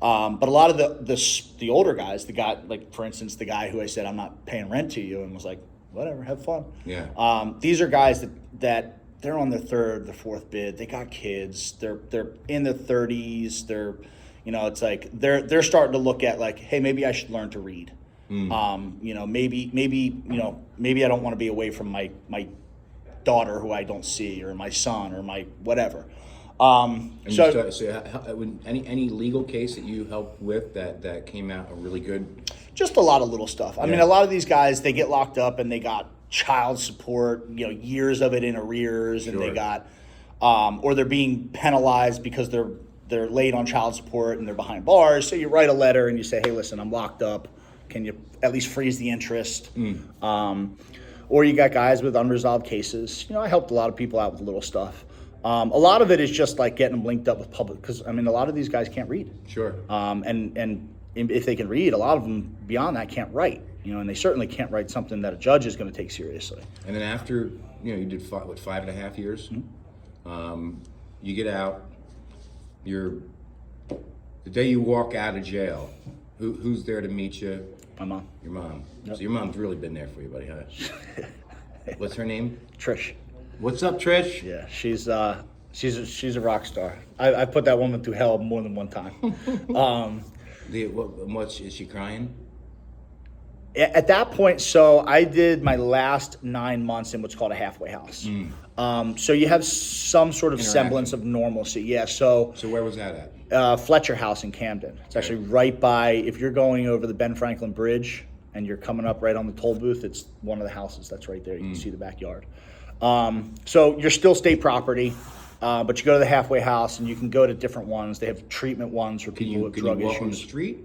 blah. But a lot of the older guys, the guy, like for instance, the guy who I said I'm not paying rent to you, and was like, whatever, have fun. Yeah. These are guys that they're on their third, their fourth bid. They got kids. They're in their 30s. They're, it's like they're starting to look at like, hey, maybe I should learn to read. Maybe I don't want to be away from my daughter who I don't see, or my son, or my whatever. Any legal case that you helped with that came out really good? Just a lot of little stuff. I mean, a lot of these guys, they get locked up and they got child support, years of it in arrears, and they got, or they're being penalized because they're late on child support and they're behind bars. So you write a letter and you say, hey, listen, I'm locked up. Can you at least freeze the interest? Or you got guys with unresolved cases. I helped a lot of people out with little stuff. A lot of it is just like getting them linked up with public, because a lot of these guys can't read. Sure. And if they can read, a lot of them beyond that can't write. And they certainly can't write something that a judge is going to take seriously. And then after, you did 5.5 years. You get out. The day you walk out of jail, who's there to meet you? My mom. Your mom. Yep. So your mom's really been there for you, buddy, huh? What's her name? Trish. What's up, Trish? Yeah, she's a rock star. I put that woman through hell more than one time. Is she crying? At that point, so I did my last 9 months in what's called a halfway house. So you have some sort of semblance of normalcy. Yeah. So where was that at? Fletcher House in Camden. It's actually right by, if you're going over the Ben Franklin Bridge and you're coming up right on the toll booth, it's one of the houses that's right there. You can see the backyard. So you're still state property, but you go to the halfway house and you can go to different ones. They have treatment ones for people with drug issues. Can you walk on the street?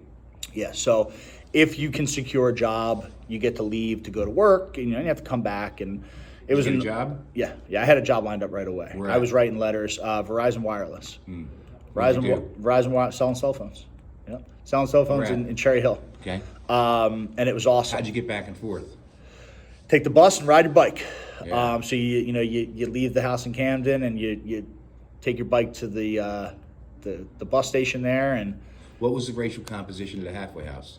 Yeah. So if you can secure a job, you get to leave to go to work, and you have to come back. And it was a job. Yeah. I had a job lined up right away. Where I was writing letters. Verizon Wireless. Verizon selling cell phones. Yeah, selling cell phones in Cherry Hill. Okay. And it was awesome. How'd you get back and forth? Take the bus and ride your bike. Yeah. So you leave the house in Camden and you take your bike to the bus station there. And What was the racial composition of the halfway house?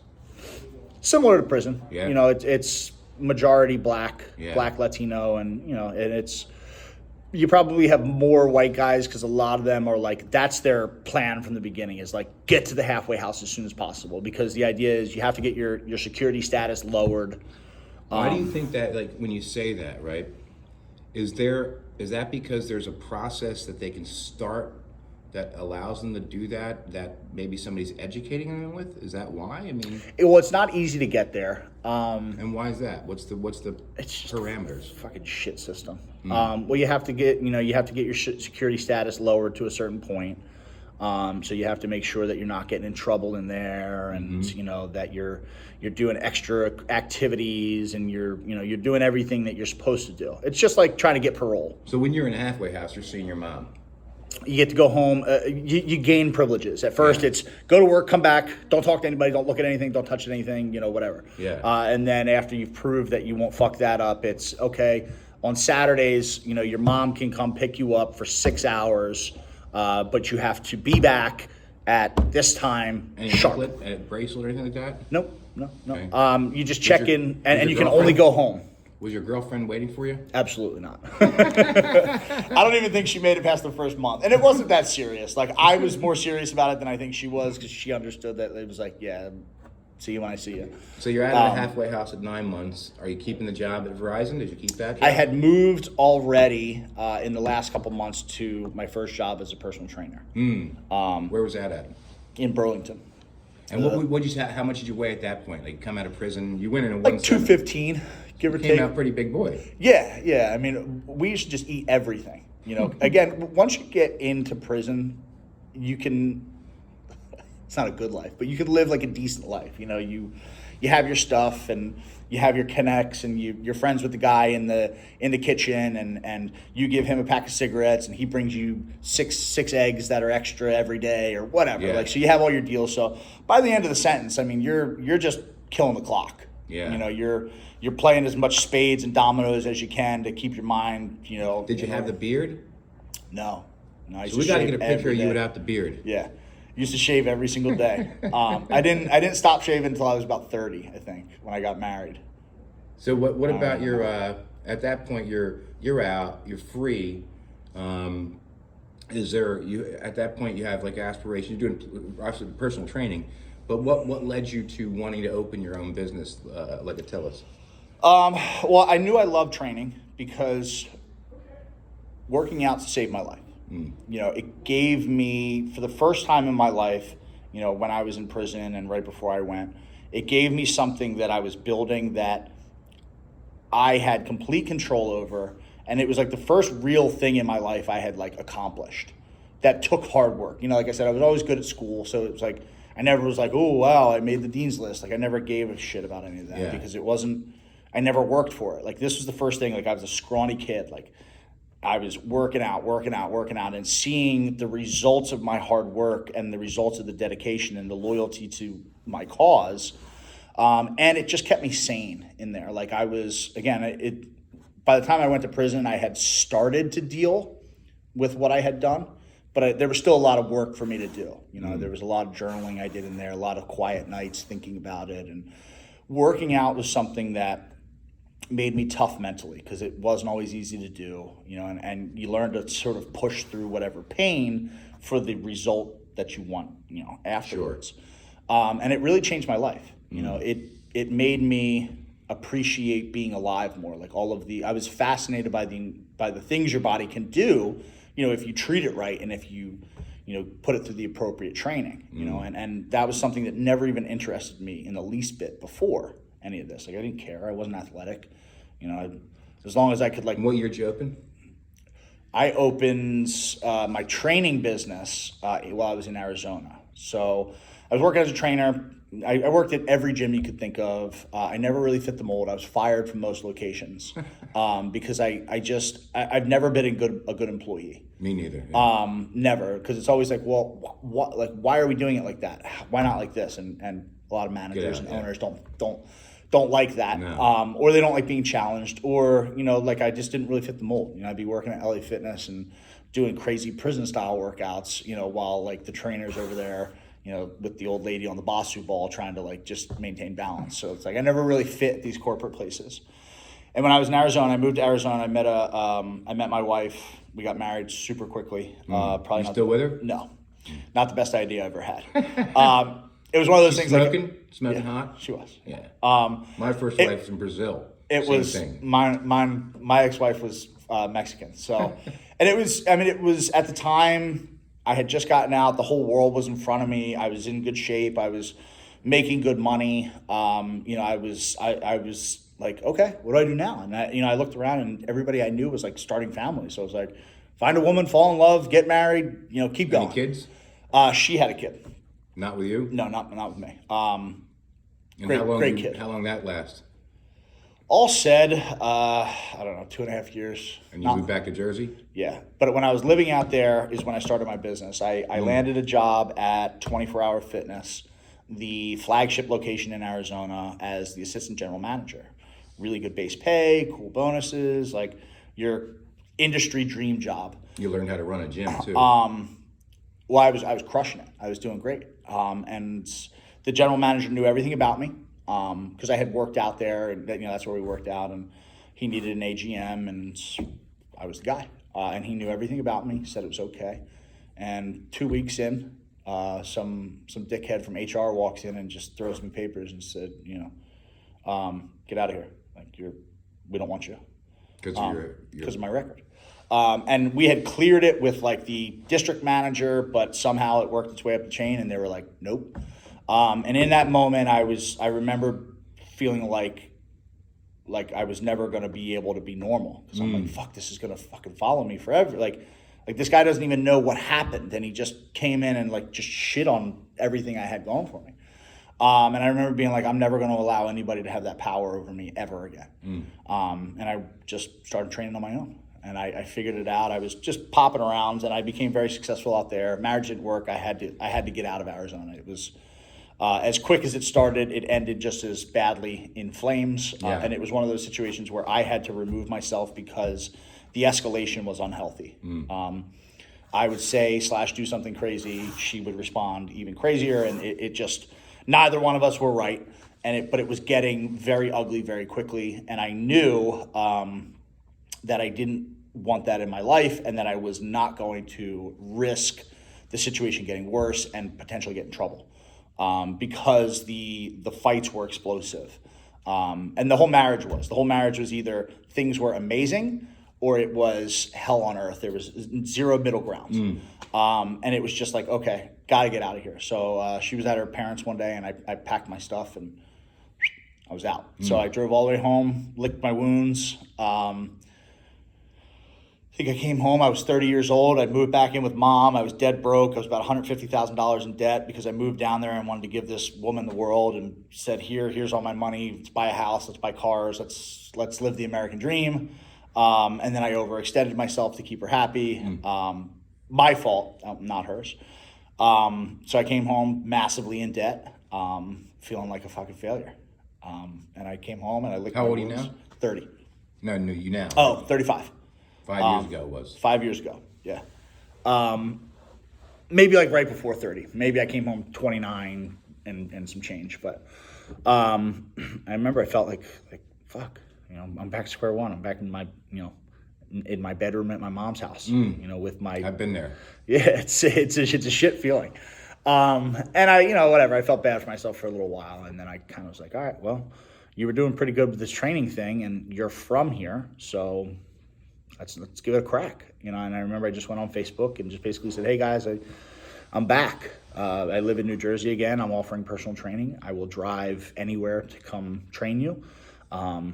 similar to prison. Yeah. It's majority black, black Latino, and and it's, you probably have more white guys because a lot of them are like, that's their plan from the beginning, is like, get to the halfway house as soon as possible, because the idea is you have to get your security status lowered. Why do you think that, like, when you say that, right, is that because there's a process that they can start that allows them to do that maybe somebody's educating them with? Is that why? Well, it's not easy to get there. And why is that? What's the It's just parameters? Fucking shit system. Well, you have to get your security status lowered to a certain point. So you have to make sure that you're not getting in trouble in there, and that you're doing extra activities, and you're doing everything that you're supposed to do. It's just like trying to get parole. So when you're in a halfway house, you're seeing your mom. You get to go home. You gain privileges. At first, it's go to work, come back, don't talk to anybody, don't look at anything, don't touch anything, whatever. Yeah. And then after you've proved that you won't fuck that up, it's okay. On Saturdays, your mom can come pick you up for 6 hours, but you have to be back at this time sharp. Any bracelet or anything like that? Nope, no. Okay. You just check in, and you can only go home. Was your girlfriend waiting for you? Absolutely not. I don't even think she made it past the first month. And it wasn't that serious. Like, I was more serious about it than I think she was, because she understood that it was like, yeah, see you when I see you. So you're out of the halfway house at 9 months. Are you keeping the job at Verizon? Did you keep that job? I had moved already in the last couple months to my first job as a personal trainer. Where was that at? In Burlington. And how much did you weigh at that point? Like, you come out of prison, you went in a Like 215, give or take. Came out pretty big boy. Yeah. I mean, we used to just eat everything. Again, once you get into prison, you can. It's not a good life, but you can live like a decent life. You have your stuff, and you have your connects, and you're friends with the guy in the kitchen, and you give him a pack of cigarettes, and he brings you six eggs that are extra every day or whatever. Yeah. So you have all your deals. So by the end of the sentence, I mean, you're just killing the clock. Yeah. You're playing as much spades and dominoes as you can to keep your mind. Did you have the beard? No. So we got to get a picture of you without the beard. Yeah. Used to shave every single day. I didn't stop shaving until I was about 30, I think, when I got married. So what about your at that point you're out, you're free. Is there at that point you have like aspirations, you're doing obviously personal training, but what led you to wanting to open your own business like Attila's? Well, I knew I loved training because working out saved my life. It gave me, for the first time in my life, when I was in prison and right before I went, it gave me something that I was building that I had complete control over. And it was like the first real thing in my life I had like accomplished that took hard work. Like I said, I was always good at school. So it was like, I never was like, oh, wow, I made the dean's list. Like, I never gave a shit about any of that because I never worked for it. Like, this was the first thing. Like, I was a scrawny kid. Like, I was working out, and seeing the results of my hard work and the results of the dedication and the loyalty to my cause. And it just kept me sane in there. Like, I was, again, by the time I went to prison, I had started to deal with what I had done, but there was still a lot of work for me to do. There was a lot of journaling I did in there, a lot of quiet nights thinking about it. And working out was something that made me tough mentally, because it wasn't always easy to do, and you learn to sort of push through whatever pain for the result that you want, afterwards. Sure. And it really changed my life. It made me appreciate being alive more. Like I was fascinated by the things your body can do, if you treat it right and if you put it through the appropriate training, and that was something that never even interested me in the least bit before any of this. Like, I didn't care. I wasn't athletic. As long as I could, like. What year did you open? I opened my training business while I was in Arizona. So I was working as a trainer. I worked at every gym you could think of. I never really fit the mold. I was fired from most locations because I've never been a good employee. Me neither. Yeah. Never, because it's always like, well, why are we doing it like that? Why not like this? And a lot of managers and owners don't like that, no. Or they don't like being challenged, or like I just didn't really fit the mold. I'd be working at LA Fitness and doing crazy prison style workouts, while like the trainers over there, with the old lady on the Basu ball trying to like just maintain balance. So it's like I never really fit these corporate places. And when I was in Arizona, I moved to Arizona. I met my wife. We got married super quickly. Probably you still with her? No, not the best idea I ever had. It was one of those things. Smoking hot. She was. Yeah. My first wife was in Brazil. It Same was thing. my ex-wife was Mexican. So, and it was at the time I had just gotten out. The whole world was in front of me. I was in good shape. I was making good money. I was like, okay, what do I do now? And I looked around and everybody I knew was like starting families. So I was like, find a woman, fall in love, get married, keep going. Any kids? She had a kid. Not with you? No, not with me. And great kid. How long that last? All said, I don't know, 2.5 years. And you moved back to Jersey? Yeah, but when I was living out there is when I started my business. I landed a job at 24 Hour Fitness, the flagship location in Arizona, as the assistant general manager. Really good base pay, cool bonuses, like your industry dream job. You learned how to run a gym too. Well, I was crushing it. I was doing great. And the general manager knew everything about me because I had worked out there, and that's where we worked out. And he needed an AGM, and I was the guy. And he knew everything about me. Said it was okay. And 2 weeks in, some dickhead from HR walks in and just throws me papers and said, get out of here. Like we don't want you because of my record. And we had cleared it with like the district manager, but somehow it worked its way up the chain, and they were like, nope. And in that moment, I remember feeling like I was never going to be able to be normal, because I'm like, fuck, this is going to fucking follow me forever. Like this guy doesn't even know what happened, and he just came in and like just shit on everything I had going for me. And I remember being like, I'm never going to allow anybody to have that power over me ever again. And I just started training on my own. And I figured it out. I was just popping around, and I became very successful out there. Marriage didn't work. I had to get out of Arizona. It was as quick as it started, it ended just as badly in flames. And it was one of those situations where I had to remove myself because the escalation was unhealthy. I would say / do something crazy. She would respond even crazier, and it just, neither one of us were right. But it was getting very ugly very quickly, and I knew that I didn't want that in my life, and that I was not going to risk the situation getting worse and potentially get in trouble, because the fights were explosive. And the whole marriage was either things were amazing or it was hell on earth. There was zero middle ground. And it was just like, okay, gotta get out of here. So she was at her parents' one day, and I packed my stuff and I was out. So I drove all the way home, licked my wounds. I think I came home, I was 30 years old. I moved back in with mom. I was dead broke. I was about $150,000 in debt because I moved down there and wanted to give this woman the world, and said, here's all my money. Let's buy a house. Let's buy cars. Let's live the American dream. And then I overextended myself to keep her happy. My fault, not hers. So I came home massively in debt, feeling like a fucking failure. And I came home and I licked my wounds. How old are you now? 30. No, you now. Oh, 35. 5 years ago was. 5 years ago, yeah. Maybe like right before 30. Maybe I came home 29 and some change. But I remember I felt like fuck, I'm back to square one. I'm back in my, in my bedroom at my mom's house, with my. I've been there. Yeah, it's a shit feeling. And I, whatever, I felt bad for myself for a little while. And then I kind of was like, all right, well, you were doing pretty good with this training thing, and you're from here, so let's give it a crack, And I remember I just went on Facebook and just basically said, hey guys, I'm back. I live in New Jersey again. I'm offering personal training. I will drive anywhere to come train you. I'll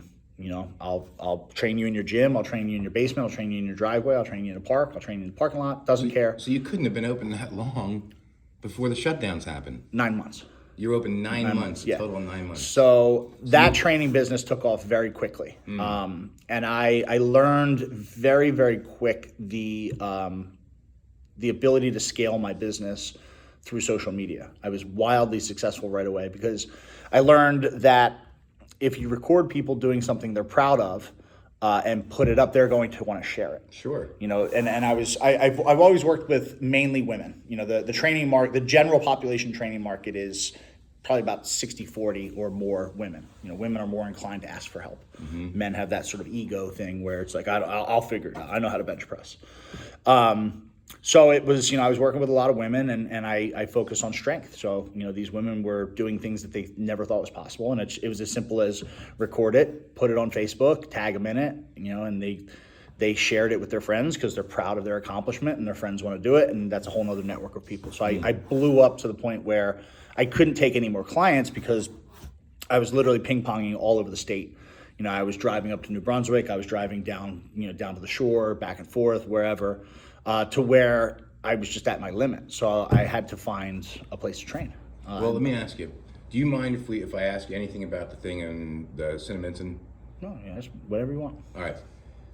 train you in your gym. I'll train you in your basement. I'll train you in your driveway. I'll train you in a park. I'll train you in the parking lot. Doesn't care. So you couldn't have been open that long before the shutdowns happened. 9 months. You were open 9 months, yeah. Total 9 months. So that training business took off very quickly. And I learned very, very quick the ability to scale my business through social media. I was wildly successful right away because I learned that if you record people doing something they're proud of and put it up, they're going to want to share it. Sure. And I've always worked with mainly women. The training market, the general population training market is probably about 60-40 or more women. Women are more inclined to ask for help. Men have that sort of ego thing where it's like, I'll figure it out. I know how to bench press. So it was, I was working with a lot of women, and I focused on strength. So, these women were doing things that they never thought was possible. And it was as simple as record it, put it on Facebook, tag them in it, and they shared it with their friends because they're proud of their accomplishment and their friends want to do it. And that's a whole nother network of people. So I blew up to the point where I couldn't take any more clients because I was literally ping-ponging all over the state. I was driving up to New Brunswick. I was driving down, down to the shore, back and forth, wherever, to where I was just at my limit. So I had to find a place to train. Well, let me ask you, do you mind if I ask you anything about the thing in the Cinnaminson No, yeah, it's whatever you want. All right.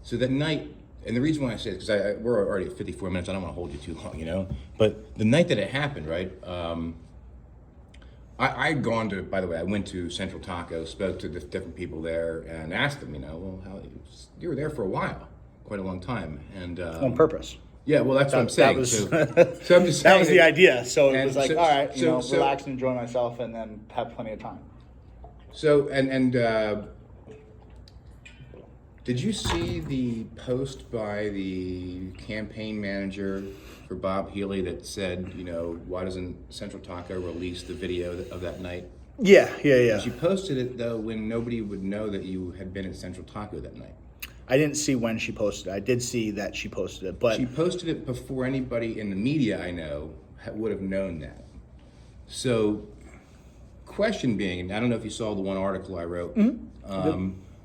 So that night, and the reason why I say it, because we're already at 54 minutes, I don't want to hold you too long, you know? But the night that it happened, right, I'd gone to, by the way, I went to Central Taco, spoke to different people there, and asked them, you know, well, you were there for a while, quite a long time. And On purpose. yeah, well, that's what I'm saying. So I'm just saying. That was the idea. So it was like, so- all right, so- relax and enjoy myself, and then have plenty of time. So, did you see the post by the campaign manager for Bob Healy that said, you know, why doesn't Central Taco release the video of that night? Yeah. She posted it, though, when nobody would know that you had been at Central Taco that night. I didn't see when she posted it. I did see that she posted it, but She posted it before anybody in the media I know would have known that. So, question being, and I don't know if you saw the one article I wrote.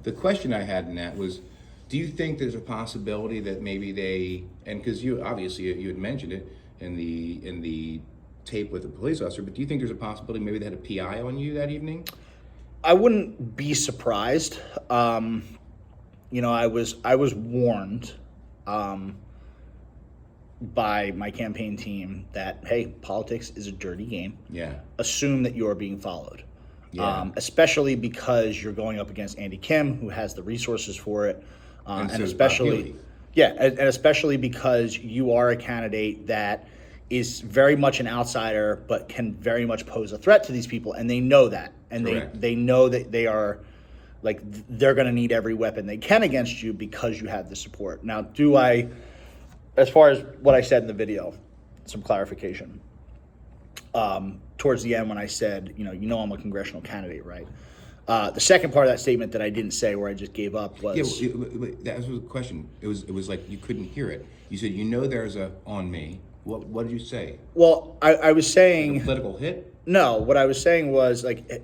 The question I had in that was, do you think there's a possibility that maybe they, and because you obviously you had mentioned it in the tape with the police officer, but do you think there's a possibility maybe they had a PI on you that evening? I wouldn't be surprised. You know, I was warned by my campaign team that, hey, politics is a dirty game. Yeah. Assume that you're being followed. Yeah. Especially because you're going up against Andy Kim, who has the resources for it. And so is especially, Bob Healy. yeah, and especially because you are a candidate that is very much an outsider, but can very much pose a threat to these people, and they know that, and Correct. they know that they are, like, they're going to need every weapon they can against you because you have the support. Now, as far as what I said in the video, some clarification. Towards the end when I said, you know I'm a congressional candidate, right? The second part of that statement that I didn't say, where I just gave up, was... Yeah, that was the question. It was like you couldn't hear it. You said, you know there's a on me. What did you say? Well, I was saying... A political hit? No, what I was saying was, like,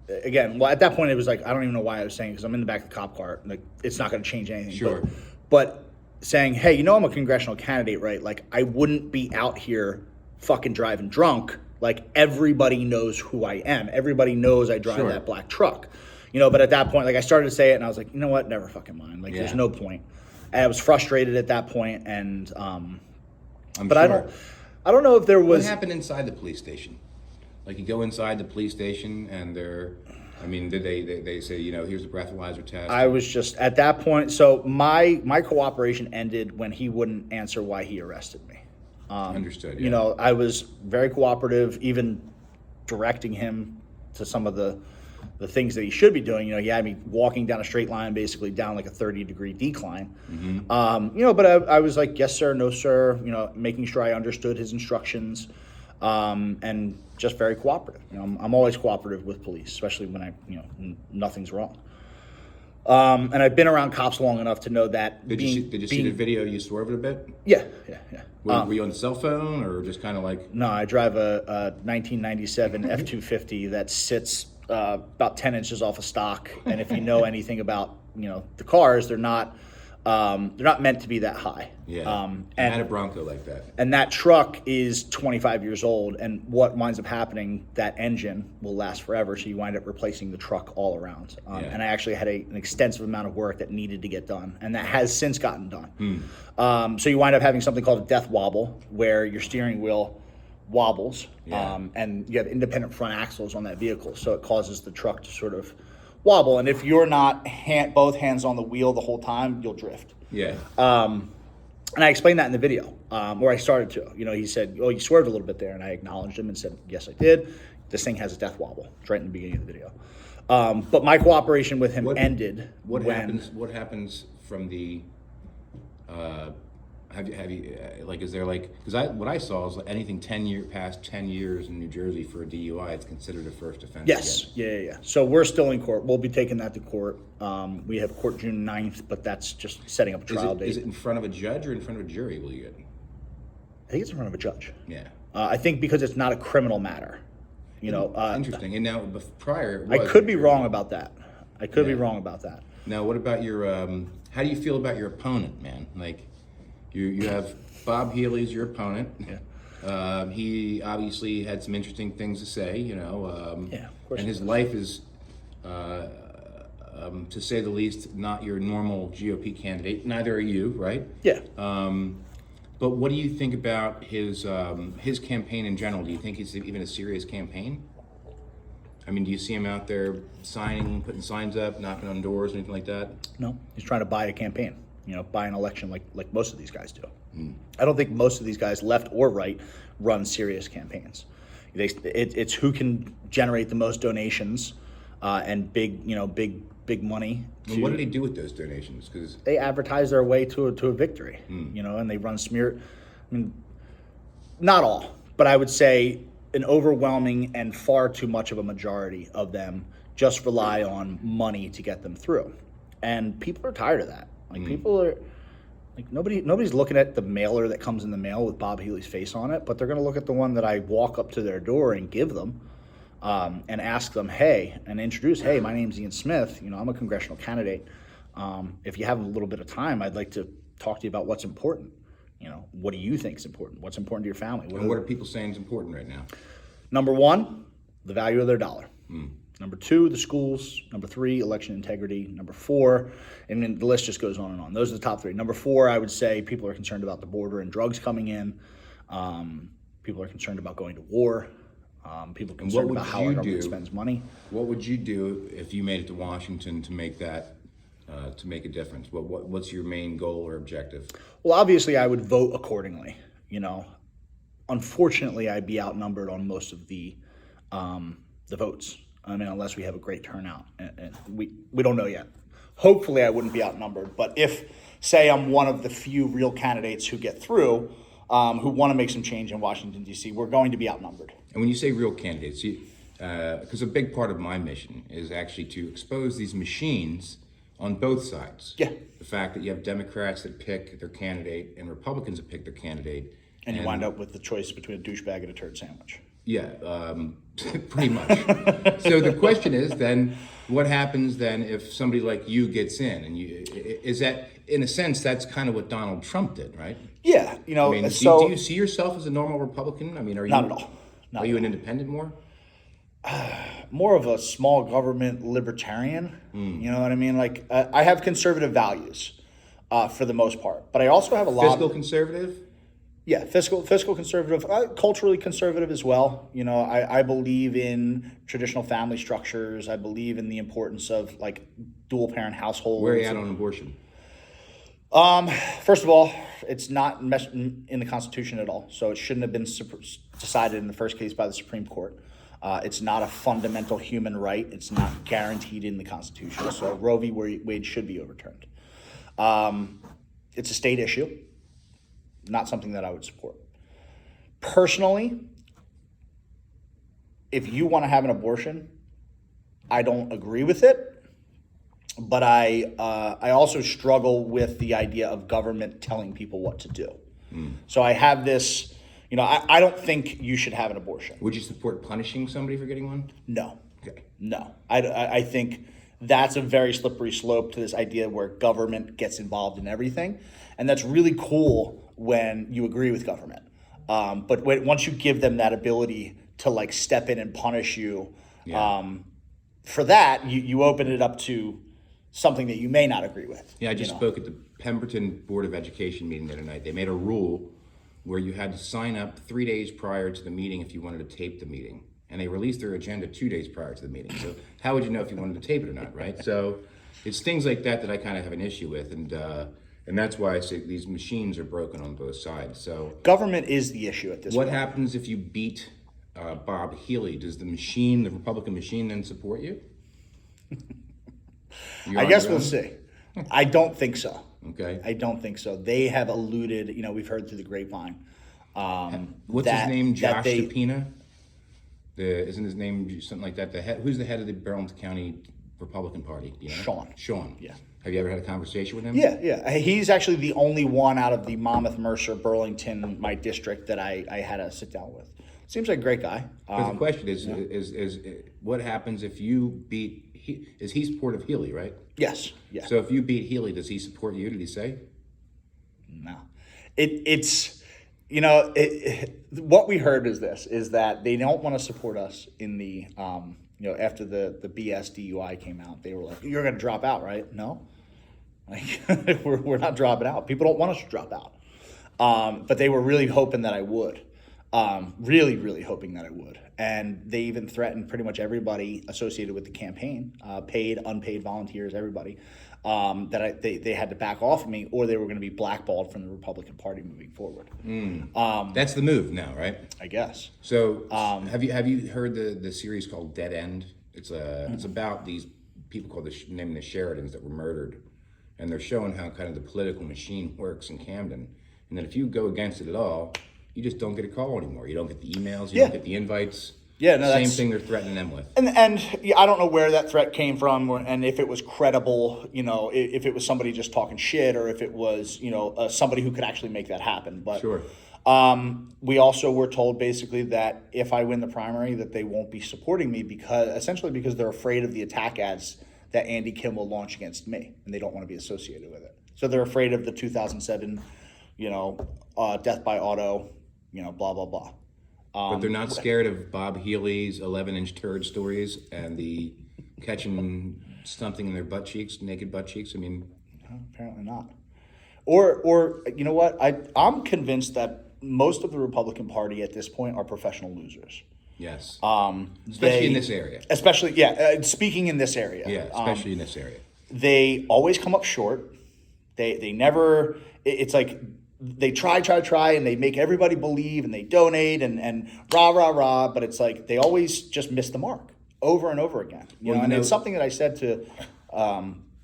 again, well, at that point it was like, I don't even know why I was saying it, because I'm in the back of the cop car. Like, it's not going to change anything. Sure. But saying, hey, you know I'm a congressional candidate, right? Like, I wouldn't be out here fucking driving drunk. Like, everybody knows who I am. Everybody knows I drive Sure. that black truck. You know, but at that point, like, I started to say it, and I was like, you know what? Never fucking mind. Like, Yeah. there's no point. And I was frustrated at that point, and I'm but sure. I don't know if there was... What happened inside the police station? Like, you go inside the police station and did they say, you know, here's a breathalyzer test? I was just at that point. So my cooperation ended when he wouldn't answer why he arrested me. Understood. Yeah. You know, I was very cooperative, even directing him to some of the things that he should be doing. You know, he had me walking down a straight line, basically down like a 30-degree decline. Mm-hmm. You know, but I was like, yes, sir, no, sir. You know, making sure I understood his instructions, and just very cooperative. You know, I'm always cooperative with police, especially when nothing's wrong. And I've been around cops long enough to know that. Did you see the video? You swerved a bit. Yeah. Were you on the cell phone or just kind of like? No, I drive a 1997 F-250 that sits about 10 inches off of stock, and if you know anything about the cars, they're not meant to be that high. Yeah. I had a Bronco like that. And that truck is 25 years old, and what winds up happening, that engine will last forever, so you wind up replacing the truck all around. Yeah. And I actually had an extensive amount of work that needed to get done, and that has since gotten done. So you wind up having something called a death wobble, where your steering wheel wobbles, Yeah. and you have independent front axles on that vehicle, so it causes the truck to sort of wobble, and if you're not both hands on the wheel the whole time, you'll drift. Yeah. And I explained that in the video, where I started to. He said, "Oh, you swerved a little bit there," and I acknowledged him and said, "Yes, I did. This thing has a death wobble." It's right in the beginning of the video. But my cooperation with him ended. What happens from the? Have you like? Is there like? Because what I saw is like anything past 10 years in New Jersey for a DUI, it's considered a first offense. Yes. Again. Yeah. So we're still in court. We'll be taking that to court. We have court June 9th, but that's just setting up a trial date. Is it in front of a judge or in front of a jury? Will you get? I think it's in front of a judge. Yeah. I think because it's not a criminal matter. Interesting. And now prior, I could be wrong about that. Be wrong about that. Now, what about your? How do you feel about your opponent, man? Like, you have Bob Healy's your opponent. Yeah. He obviously had some interesting things to say. Yeah, of course. And his life is to say the least, not your normal GOP candidate. Neither are you, right? Yeah. But what do you think about his campaign in general? Do you think it's even a serious campaign? I mean, do you see him out there signing, putting signs up, knocking on doors, anything like that? No, he's trying to buy a campaign, buy an election like most of these guys do. I don't think most of these guys, left or right, run serious campaigns. It's who can generate the most donations and big money. And what did he do with those donations? Because They advertise their way to a victory, and they run smear. I mean, not all, but I would say an overwhelming and far too much of a majority of them just rely on money to get them through. And people are tired of that. People are like, nobody's looking at the mailer that comes in the mail with Bob Healy's face on it, but they're going to look at the one that I walk up to their door and give them and ask them, hey, and introduce, hey, my name's Ian Smith. I'm a congressional candidate. If you have a little bit of time, I'd like to talk to you about what's important. What do you think is important? What's important to your family? What are people saying is important right now? Number one, the value of their dollar. Number two, the schools. Number three, election integrity. Number four, and then the list just goes on and on. Those are the top three. Number four, I would say people are concerned about the border and drugs coming in. People are concerned about going to war. People are concerned about how our government spends money. What would you do if you made it to Washington to make that, to make a difference? What's your main goal or objective? Well, obviously, I would vote accordingly. Unfortunately, I'd be outnumbered on most of the votes. I mean, unless we have a great turnout, and we don't know yet. Hopefully, I wouldn't be outnumbered. But if, say, I'm one of the few real candidates who get through, who want to make some change in Washington, D.C., we're going to be outnumbered. And when you say real candidates, because a big part of my mission is actually to expose these machines on both sides. Yeah. The fact that you have Democrats that pick their candidate and Republicans that pick their candidate. And you wind up with the choice between a douchebag and a turd sandwich. Yeah, pretty much. So the question is then, what happens then if somebody like you gets in? And is that, in a sense, that's kind of what Donald Trump did, right? Yeah, I mean, so do you see yourself as a normal Republican? I mean, are you not at all? Are you an independent more? More of a small government libertarian. You know what I mean? Like, I have conservative values for the most part, but I also have a lot Fiscal conservative? Yeah, fiscal conservative, culturally conservative as well. I believe in traditional family structures. I believe in the importance of like dual parent households. Where are you at on abortion? First of all, it's not in the Constitution at all, so it shouldn't have been decided in the first case by the Supreme Court. It's not a fundamental human right. It's not guaranteed in the Constitution, so Roe v. Wade should be overturned. It's a state issue, not something that I would support. Personally, if you want to have an abortion, I don't agree with it. But I also struggle with the idea of government telling people what to do. So I have this, I don't think you should have an abortion. Would you support punishing somebody for getting one? No. Okay. No. I think that's a very slippery slope to this idea where government gets involved in everything. And that's really cool when you agree with government. But once you give them that ability to like step in and punish you, for that, you open it up to something that you may not agree with. Yeah, I just spoke at the Pemberton Board of Education meeting the other night. They made a rule where you had to sign up 3 days prior to the meeting if you wanted to tape the meeting. And they released their agenda 2 days prior to the meeting. So how would you know if you wanted to tape it or not, right? So it's things like that that I kind of have an issue with. And that's why I say these machines are broken on both sides. So government is the issue at this point. What happens if you beat Bob Healy? Does the machine, the Republican machine, then support you? I guess we'll see. I don't think so. Okay. I don't think so. They have alluded, we've heard through the grapevine. What's his name? Josh Subpoena? Isn't his name something like that? Who's the head of the Burlington County Republican Party? Do you know? Sean. Yeah. Have you ever had a conversation with him? Yeah. He's actually the only one out of the Monmouth, Mercer, Burlington, my district, that I had to sit down with. Seems like a great guy. But the question is what happens if you beat? Is he supportive of Healy, right? Yes. Yeah. So if you beat Healy, does he support you? Did he say? No. It's what we heard is that they don't want to support us in the after the BS DUI came out, they were like, "You're going to drop out, right?" No, like we're not dropping out. People don't want us to drop out, but they were really hoping that I would, really, really hoping that I would. And they even threatened pretty much everybody associated with the campaign, paid, unpaid volunteers, everybody, that they had to back off of me, or they were going to be blackballed from the Republican Party moving forward. That's the move now, right? I guess. So, have you heard the series called Dead End? It's about these people called named the Sheridans that were murdered, and they're showing how kind of the political machine works in Camden, and that if you go against it at all, you just don't get a call anymore. You don't get the emails. You don't get the invites. Yeah, no, same thing they're threatening them with. And I don't know where that threat came from, and if it was credible, if it was somebody just talking shit, or if it was, somebody who could actually make that happen. But Sure. We also were told basically that if I win the primary, that they won't be supporting me because they're afraid of the attack ads that Andy Kim will launch against me, and they don't want to be associated with it. So they're afraid of the 2007, death by auto, blah blah blah. But they're not scared of Bob Healy's 11-inch turd stories and the catching something in their butt cheeks, naked butt cheeks. I mean, no, apparently not. Or you know what? I'm convinced that most of the Republican Party at this point are professional losers. yes. Especially in this area. Speaking in this area. Yeah, especially in this area. They always come up short. They never. It's like they try, and they make everybody believe, and they donate, and rah, rah, rah, but it's like they always just miss the mark over and over again. It's something that I said to,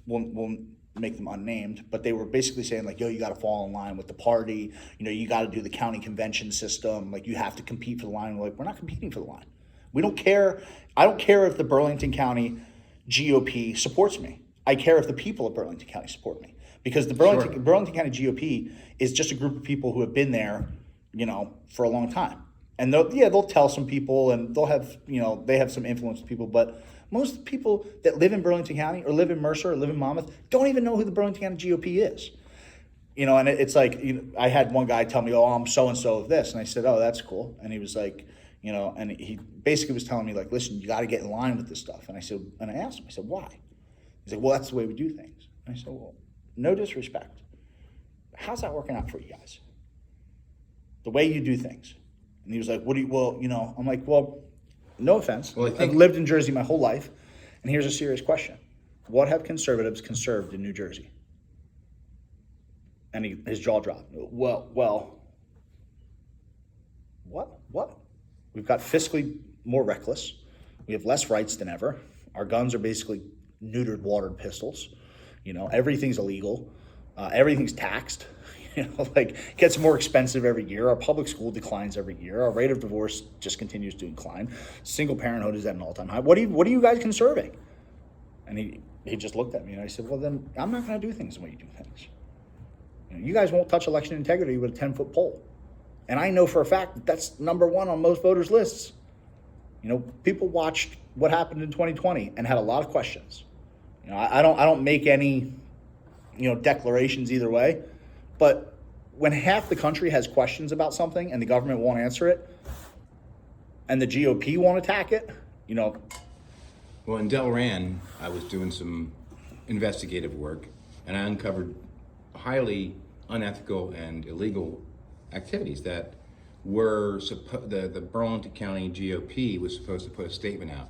we'll make them unnamed, but they were basically saying like, yo, you got to fall in line with the party. You got to do the county convention system. Like, you have to compete for the line. We're like, we're not competing for the line. We don't care. I don't care if the Burlington County GOP supports me. I care if the people of Burlington County support me. Because the Burlington County GOP is just a group of people who have been there, for a long time. And they'll tell some people, and they'll have, they have some influence with people, but most people that live in Burlington County or live in Mercer or live in Monmouth don't even know who the Burlington County GOP is. And it's like, I had one guy tell me, oh, I'm so-and-so of this. And I said, oh, that's cool. And he was like, and he basically was telling me like, listen, you got to get in line with this stuff. And I asked him, I said, why? He's like, well, that's the way we do things. And I said, well, no disrespect. How's that working out for you guys? The way you do things. And he was like, I'm like, well, no offense. Well, I've lived in Jersey my whole life. And here's a serious question. What have conservatives conserved in New Jersey? And his jaw dropped. Well, what? We've got fiscally more reckless. We have less rights than ever. Our guns are basically neutered watered pistols. Everything's illegal. Everything's taxed. It gets more expensive every year. Our public school declines every year. Our rate of divorce just continues to decline. Single parenthood is at an all-time high. What are you guys conserving? And he just looked at me, and I said, well, then I'm not going to do things the way you do things. You guys won't touch election integrity with a 10-foot pole. And I know for a fact that that's number one on most voters' lists. People watched what happened in 2020 and had a lot of questions. I don't make any, declarations either way, but when half the country has questions about something and the government won't answer it, and the GOP won't attack it, Well, in Delran, I was doing some investigative work, and I uncovered highly unethical and illegal activities that were the Burlington County GOP was supposed to put a statement out.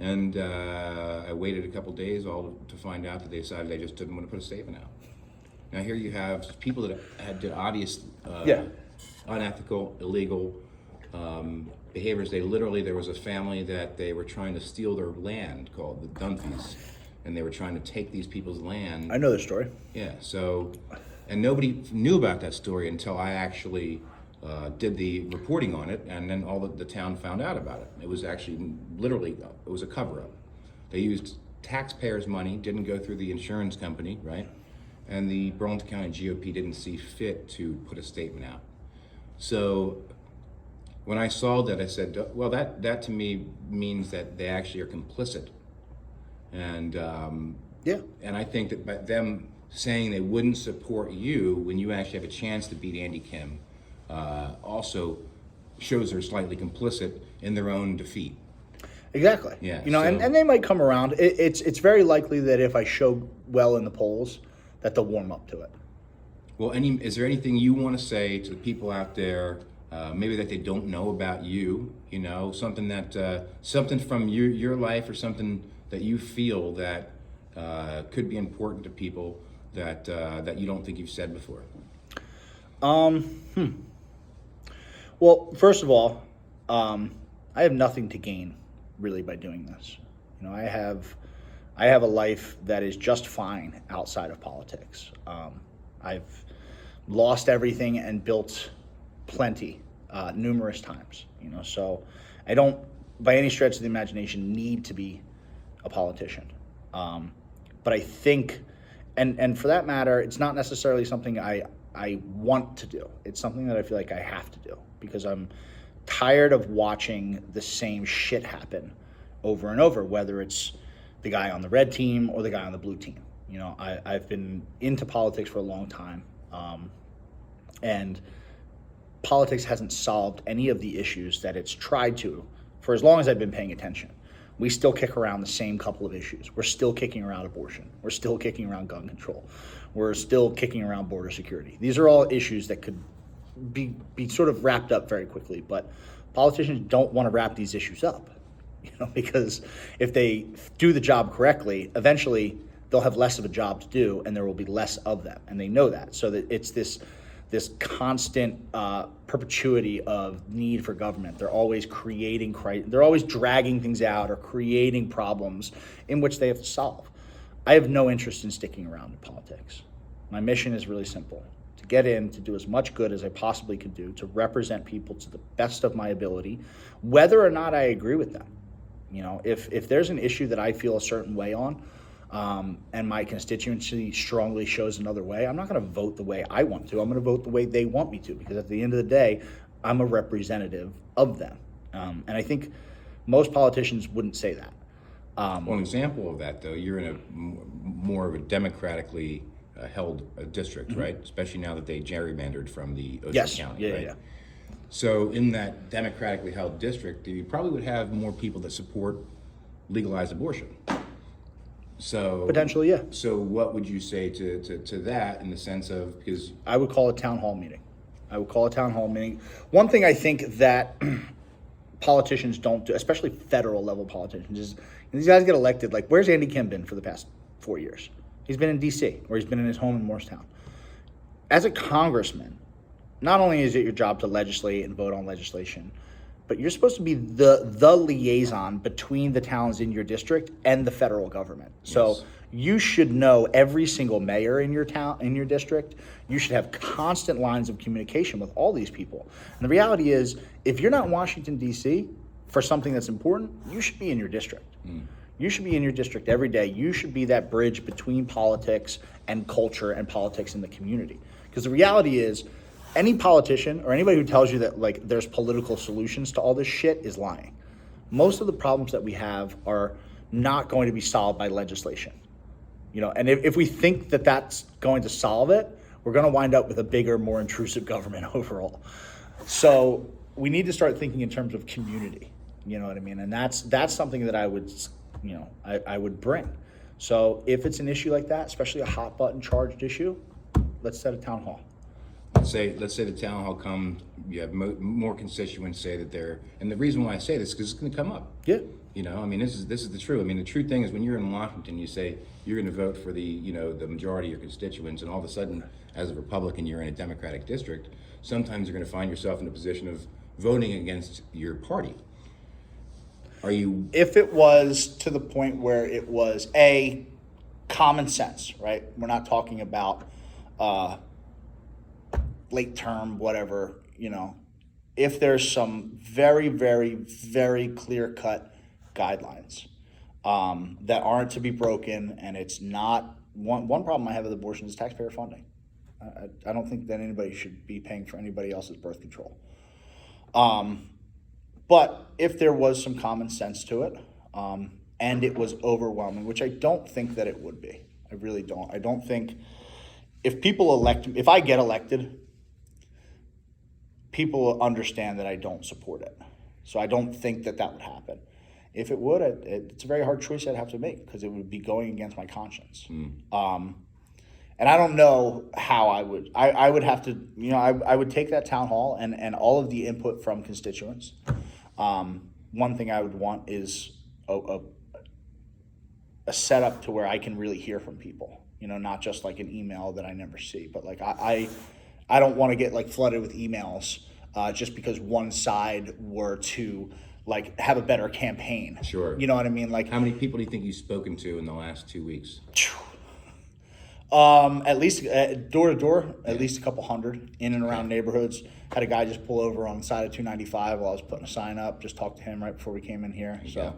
And I waited a couple days to find out that they decided they just didn't want to put a statement out. Now here you have people that did obvious unethical, illegal behaviors. There was a family that they were trying to steal their land called the Dunphys, and they were trying to take these people's land. I know the story. Yeah, so, and nobody knew about that story until I actually did the reporting on it, and then all the town found out about it. It was actually literally, it was a cover-up. They used taxpayers' money, didn't go through the insurance company, right? And the Burlington County GOP didn't see fit to put a statement out. So when I saw that, I said, well, that to me means that they actually are complicit. And and I think that by them saying they wouldn't support you when you actually have a chance to beat Andy Kim also shows they're slightly complicit in their own defeat. Exactly. Yeah, You know, so- and they might come around. It's very likely that if I show well in the polls, that they'll warm up to it. Well, is there anything you want to say to the people out there, maybe that they don't know about you? You know, something from your life, or something that you feel that could be important to people that you don't think you've said before. Well, first of all, I have nothing to gain really by doing this. You know, I have a life that is just fine outside of politics. I've lost everything and built plenty, numerous times. You know, so I don't, by any stretch of the imagination, need to be a politician. But I think, and for that matter, it's not necessarily something I want to do. It's something that I feel like I have to do, because I'm tired of watching the same shit happen over and over, whether it's the guy on the red team or the guy on the blue team. You know, I've been into politics for a long time, and politics hasn't solved any of the issues that it's tried to for as long as I've been paying attention. We still kick around the same couple of issues. We're still kicking around abortion. We're still kicking around gun control. We're still kicking around border security. These are all issues that could be sort of wrapped up very quickly, but politicians don't want to wrap these issues up, you know, because if they do the job correctly, eventually they'll have less of a job to do, and there will be less of them, and they know that. So that it's this constant perpetuity of need for government. They're always they're always dragging things out or creating problems in which they have to solve. I have no interest in sticking around in politics. My mission is really simple: to get in, to do as much good as I possibly could do, to represent people to the best of my ability, whether or not I agree with them. You know, if there's an issue that I feel a certain way on, and my constituency strongly shows another way, I'm not going to vote the way I want to. I'm going to vote the way they want me to, because at the end of the day, I'm a representative of them. And I think most politicians wouldn't say that. Well, an example of that, though, you're in more of a democratically held district, right? Especially now that they gerrymandered from the Ocean Yes. County, Yeah, right? yeah. So in that democratically held district, you probably would have more people that support legalized abortion. So Potentially, yeah. So what would you say to that, in the sense of, because I would call a town hall meeting. One thing I think that politicians don't do, especially federal level politicians, is these guys get elected. Like, where's Andy Kim been for the past 4 years? He's been in D.C., or he's been in his home in Morristown. As a congressman, not only is it your job to legislate and vote on legislation, but you're supposed to be the liaison between the towns in your district and the federal government. So Yes. you should know every single mayor in your town, in your district. You should have constant lines of communication with all these people. And the reality is, if you're not in Washington, D.C. for something that's important, you should be in your district. You should be in your district every day. You should be that bridge between politics and culture and politics in the community. Because the reality is, any politician or anybody who tells you that like there's political solutions to all this shit is lying. Most of the problems that we have are not going to be solved by legislation. You know, and if we think that that's going to solve it, we're going to wind up with a bigger, more intrusive government overall. So we need to start thinking in terms of community. You know what I mean? And that's something that I would, you know, I would bring. So if it's an issue like that, especially a hot button charged issue, let's set a town hall. let's say the town hall comes, you have more constituents say that they're, and the reason why I say this is because it's going to come up. Yeah. You know, I mean, this is the truth. I mean, the true thing is, when you're in Washington, you say you're going to vote for the majority of your constituents, and all of a sudden, as a Republican, you're in a Democratic district. Sometimes you're going to find yourself in a position of voting against your party. Are you? If it was to the point where it was a common sense, right? We're not talking about late term, whatever, you know. If there's some very, very, very clear-cut guidelines that aren't to be broken, and it's not one problem I have with abortion is taxpayer funding. I don't think that anybody should be paying for anybody else's birth control. But if there was some common sense to it, and it was overwhelming, which I don't think that it would be. I really don't. I don't think if I get elected, people will understand that I don't support it. So I don't think that would happen. if it would, it's a very hard choice I'd have to make because it would be going against my conscience. And I don't know how I would. I would have to, I would take that town hall and all of the input from constituents. One thing I would want is a setup to where I can really hear from people. Not just like an email that I never see, but like I don't want to get like flooded with emails just because one side were to like have a better campaign. Sure. You know what I mean? Like, how many people do you think you've spoken to in the last 2 weeks? At least door to door, at least a couple hundred in and around neighborhoods. Had a guy just pull over on the side of 295 while I was putting a sign up. Just talked to him right before we came in here. So,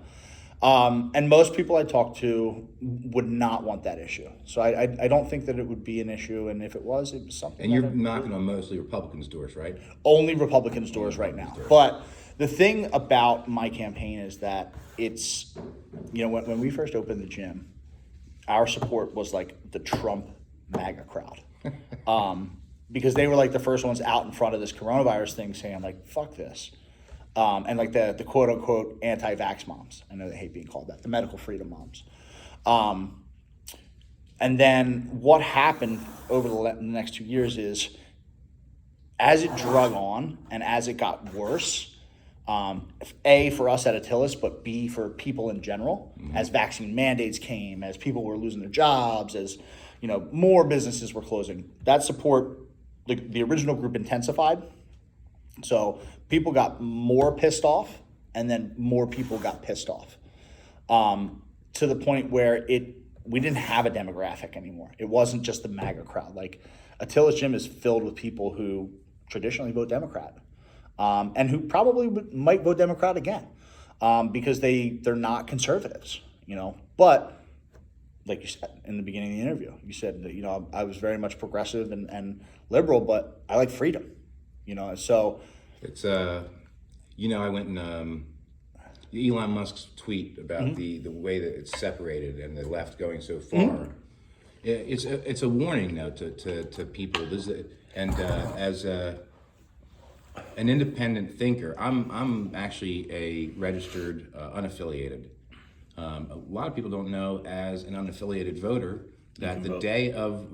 and most people I talked to would not want that issue. So I don't think that it would be an issue. And if it was something. And you're knocking on mostly Republicans' doors, right? Only Republicans' doors right now. But the thing about my campaign is that it's, when we first opened the gym, our support was like the Trump MAGA crowd. Because they were like the first ones out in front of this coronavirus thing saying like, fuck this. And like the quote unquote anti-vax moms. I know they hate being called that. The medical freedom moms. And then what happened over the next 2 years is as it drug on and as it got worse, A, for us at Attilis, but B, for people in general, as vaccine mandates came, as people were losing their jobs, as more businesses were closing, that support, the original group intensified. So people got more pissed off, and then more people got pissed off, to the point where we didn't have a demographic anymore. It wasn't just the MAGA crowd. Like Attilis Gym is filled with people who traditionally vote Democrat. And who probably might vote Democrat again, because they're not conservatives, But like you said in the beginning of the interview, you said that I was very much progressive and liberal, but I like freedom, So it's I went and Elon Musk's tweet about the way that it's separated and the left going so far. It's a warning though to people. As an independent thinker, I'm actually a registered unaffiliated. A lot of people don't know, as an unaffiliated voter, that the day of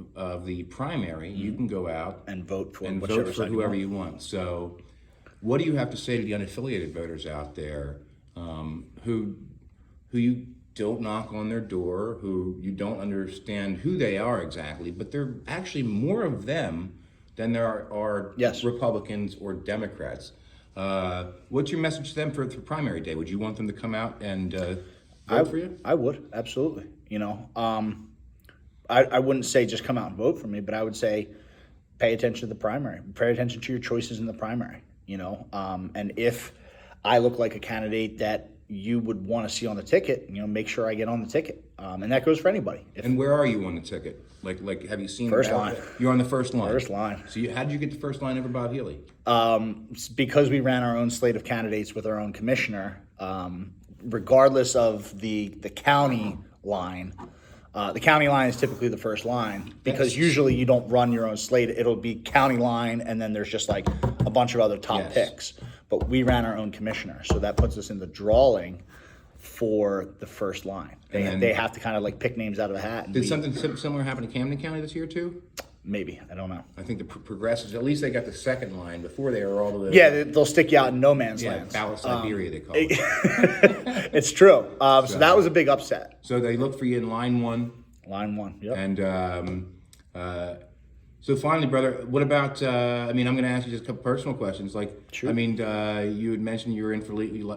the primary, you can go out and vote for whoever you want. So, what do you have to say to the unaffiliated voters out there who you don't knock on their door, who you don't understand who they are exactly, but there are actually more of them than there are Republicans or Democrats. What's your message to them for primary day? Would you want them to come out and vote for you? I would, absolutely. I wouldn't say just come out and vote for me, but I would say pay attention to the primary. Pay attention to your choices in the primary, And if I look like a candidate that you would want to see on the ticket, make sure I get on the ticket. And that goes for anybody. And where are you on the ticket? Like, have you seen first line? You're on the first line. First line. So how did you get the first line over Bob Healy? Because we ran our own slate of candidates with our own commissioner. Regardless of the county line, the county line is typically the first line because usually you don't run your own slate. It'll be county line, and then there's just like a bunch of other top picks. But we ran our own commissioner, so that puts us in the drawing for the first line. They have to kind of like pick names out of a hat. Did something similar happen to Camden County this year too? Maybe, I don't know. I think the progressives, at least they got the second line. Before they were all the way. Yeah, they'll stick you out in no man's land. Ballot Siberia, they call it. It's true. So that was a big upset. So they looked for you in line one. Line one, yep. And so finally, brother, what about? I'm going to ask you just a couple personal questions. Sure. You had mentioned you were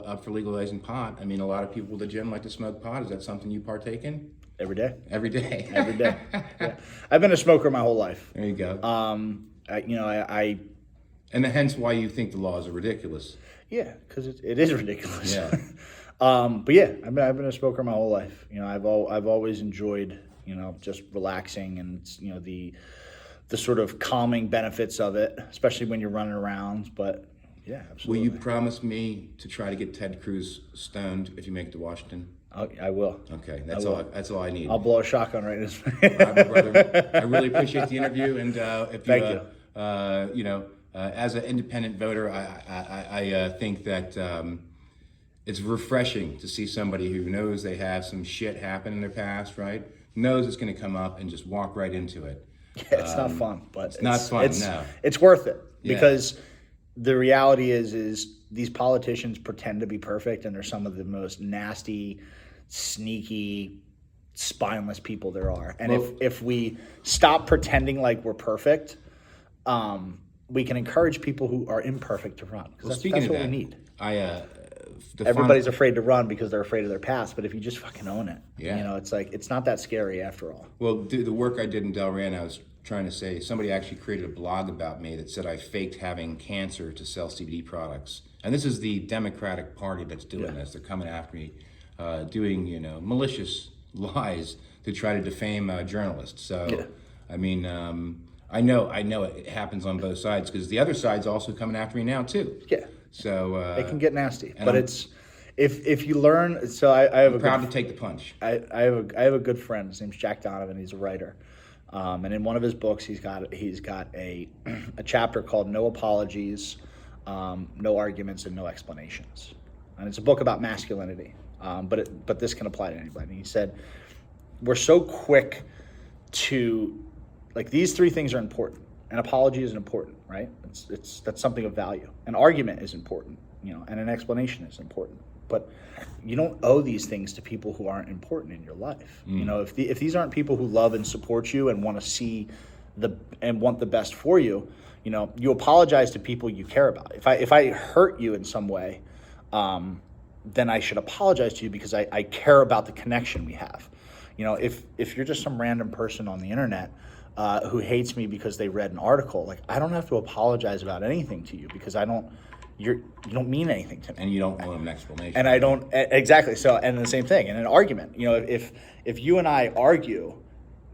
up for legalizing pot. A lot of people at the gym like to smoke pot. Is that something you partake in? Every day. Every day. Every day. Yeah. I've been a smoker my whole life. There you go. And hence why you think the laws are ridiculous. Yeah, because it is ridiculous. Yeah. But yeah, I've been a smoker my whole life. I've always enjoyed just relaxing and the sort of calming benefits of it, especially when you're running around. But yeah, absolutely. Will you promise me to try to get Ted Cruz stoned if you make it to Washington? I will. Okay, that's all I need. I'll blow a shotgun right in his face. Brother, I really appreciate the interview, and Thank you. As an independent voter, I think that it's refreshing to see somebody who knows they have some shit happen in their past, right? Knows it's going to come up and just walk right into it. Yeah, it's not fun, but it's not fun, no. It's worth it Yeah. because the reality is these politicians pretend to be perfect, and they're some of the most nasty, sneaky, spineless people there are. And if we stop pretending like we're perfect, we can encourage people who are imperfect to run. Because that's what we need. Everybody's afraid to run because they're afraid of their past. But if you just fucking own it, it's like it's not that scary after all. Well, the work I did in Delran, I was trying to say, somebody actually created a blog about me that said I faked having cancer to sell CBD products. And this is the Democratic Party that's doing this. They're coming after me, doing malicious lies to try to defame journalists. So, I mean, I know it happens on both sides because the other side's also coming after me now too. Yeah. So it can get nasty, but it's if you learn. So I have proud to take the punch. I have a good friend. His name's Jack Donovan. He's a writer, and in one of his books, he's got a chapter called "No Apologies, No Arguments, and No Explanations," and it's a book about masculinity. But this can apply to anybody. And he said, we're so quick to, like, these three things are important. An apology is important, right? That's something of value. An argument is important, and an explanation is important. But you don't owe these things to people who aren't important in your life. If these aren't people who love and support you and want to see and want the best for you, you apologize to people you care about. If I hurt you in some way, then I should apologize to you because I care about the connection we have. If you're just some random person on the internet who hates me because they read an article, like, I don't have to apologize about anything to you because you don't mean anything to me. And you don't want an explanation. And I don't, exactly. So, and the same thing in an argument, if you and I argue,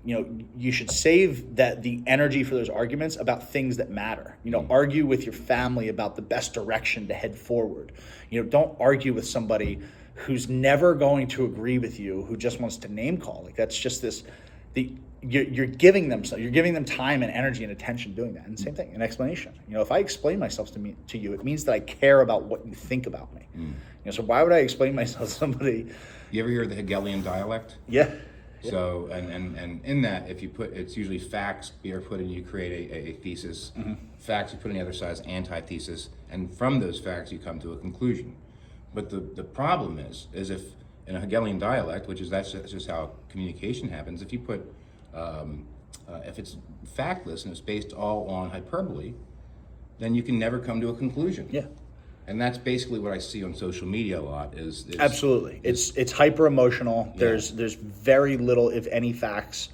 you should save the energy for those arguments about things that matter. Argue with your family about the best direction to head forward. Don't argue with somebody who's never going to agree with you, who just wants to name call. Like, that's just you're giving them time and energy and attention doing that. And the same thing, an explanation. If I explain myself to you, it means that I care about what you think about me. So why would I explain myself to somebody? You ever hear the Hegelian dialect? Yeah. So and in that, if you it's usually facts you're put in, you create a thesis. Facts you put on the other side is antithesis, and from those facts you come to a conclusion. But the problem is if in a Hegelian dialect, that's just how communication happens. If you put if it's factless and it's based all on hyperbole, then you can never come to a conclusion. Yeah. And that's basically what I see on social media a lot. Is absolutely, it's hyper emotional. Yeah. There's very little, if any, facts,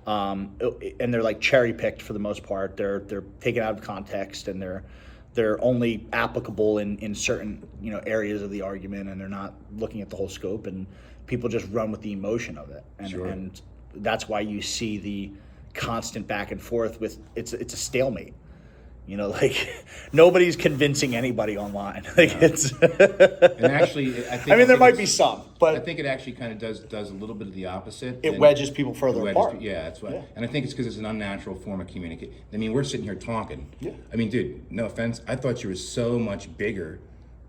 and they're like cherry picked for the most part. They're taken out of context, and they're only applicable in certain areas of the argument, and they're not looking at the whole scope. And people just run with the emotion of it, and that's why you see the constant back and forth with it's a stalemate. Nobody's convincing anybody online. It's and actually, I think there might be some, but I think it actually kind of does a little bit of the opposite. It wedges people further apart. That's why. Yeah. And I think it's because it's an unnatural form of communication. I mean, we're sitting here talking. Yeah. I mean, dude, no offense, I thought you were so much bigger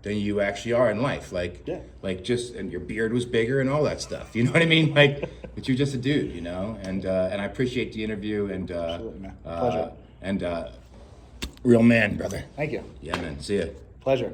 than you actually are in life. And your beard was bigger and all that stuff. You know what I mean? But you're just a dude, And I appreciate the interview and absolutely, man. Pleasure. And real man, brother. Thank you. Yeah, man. See ya. Pleasure.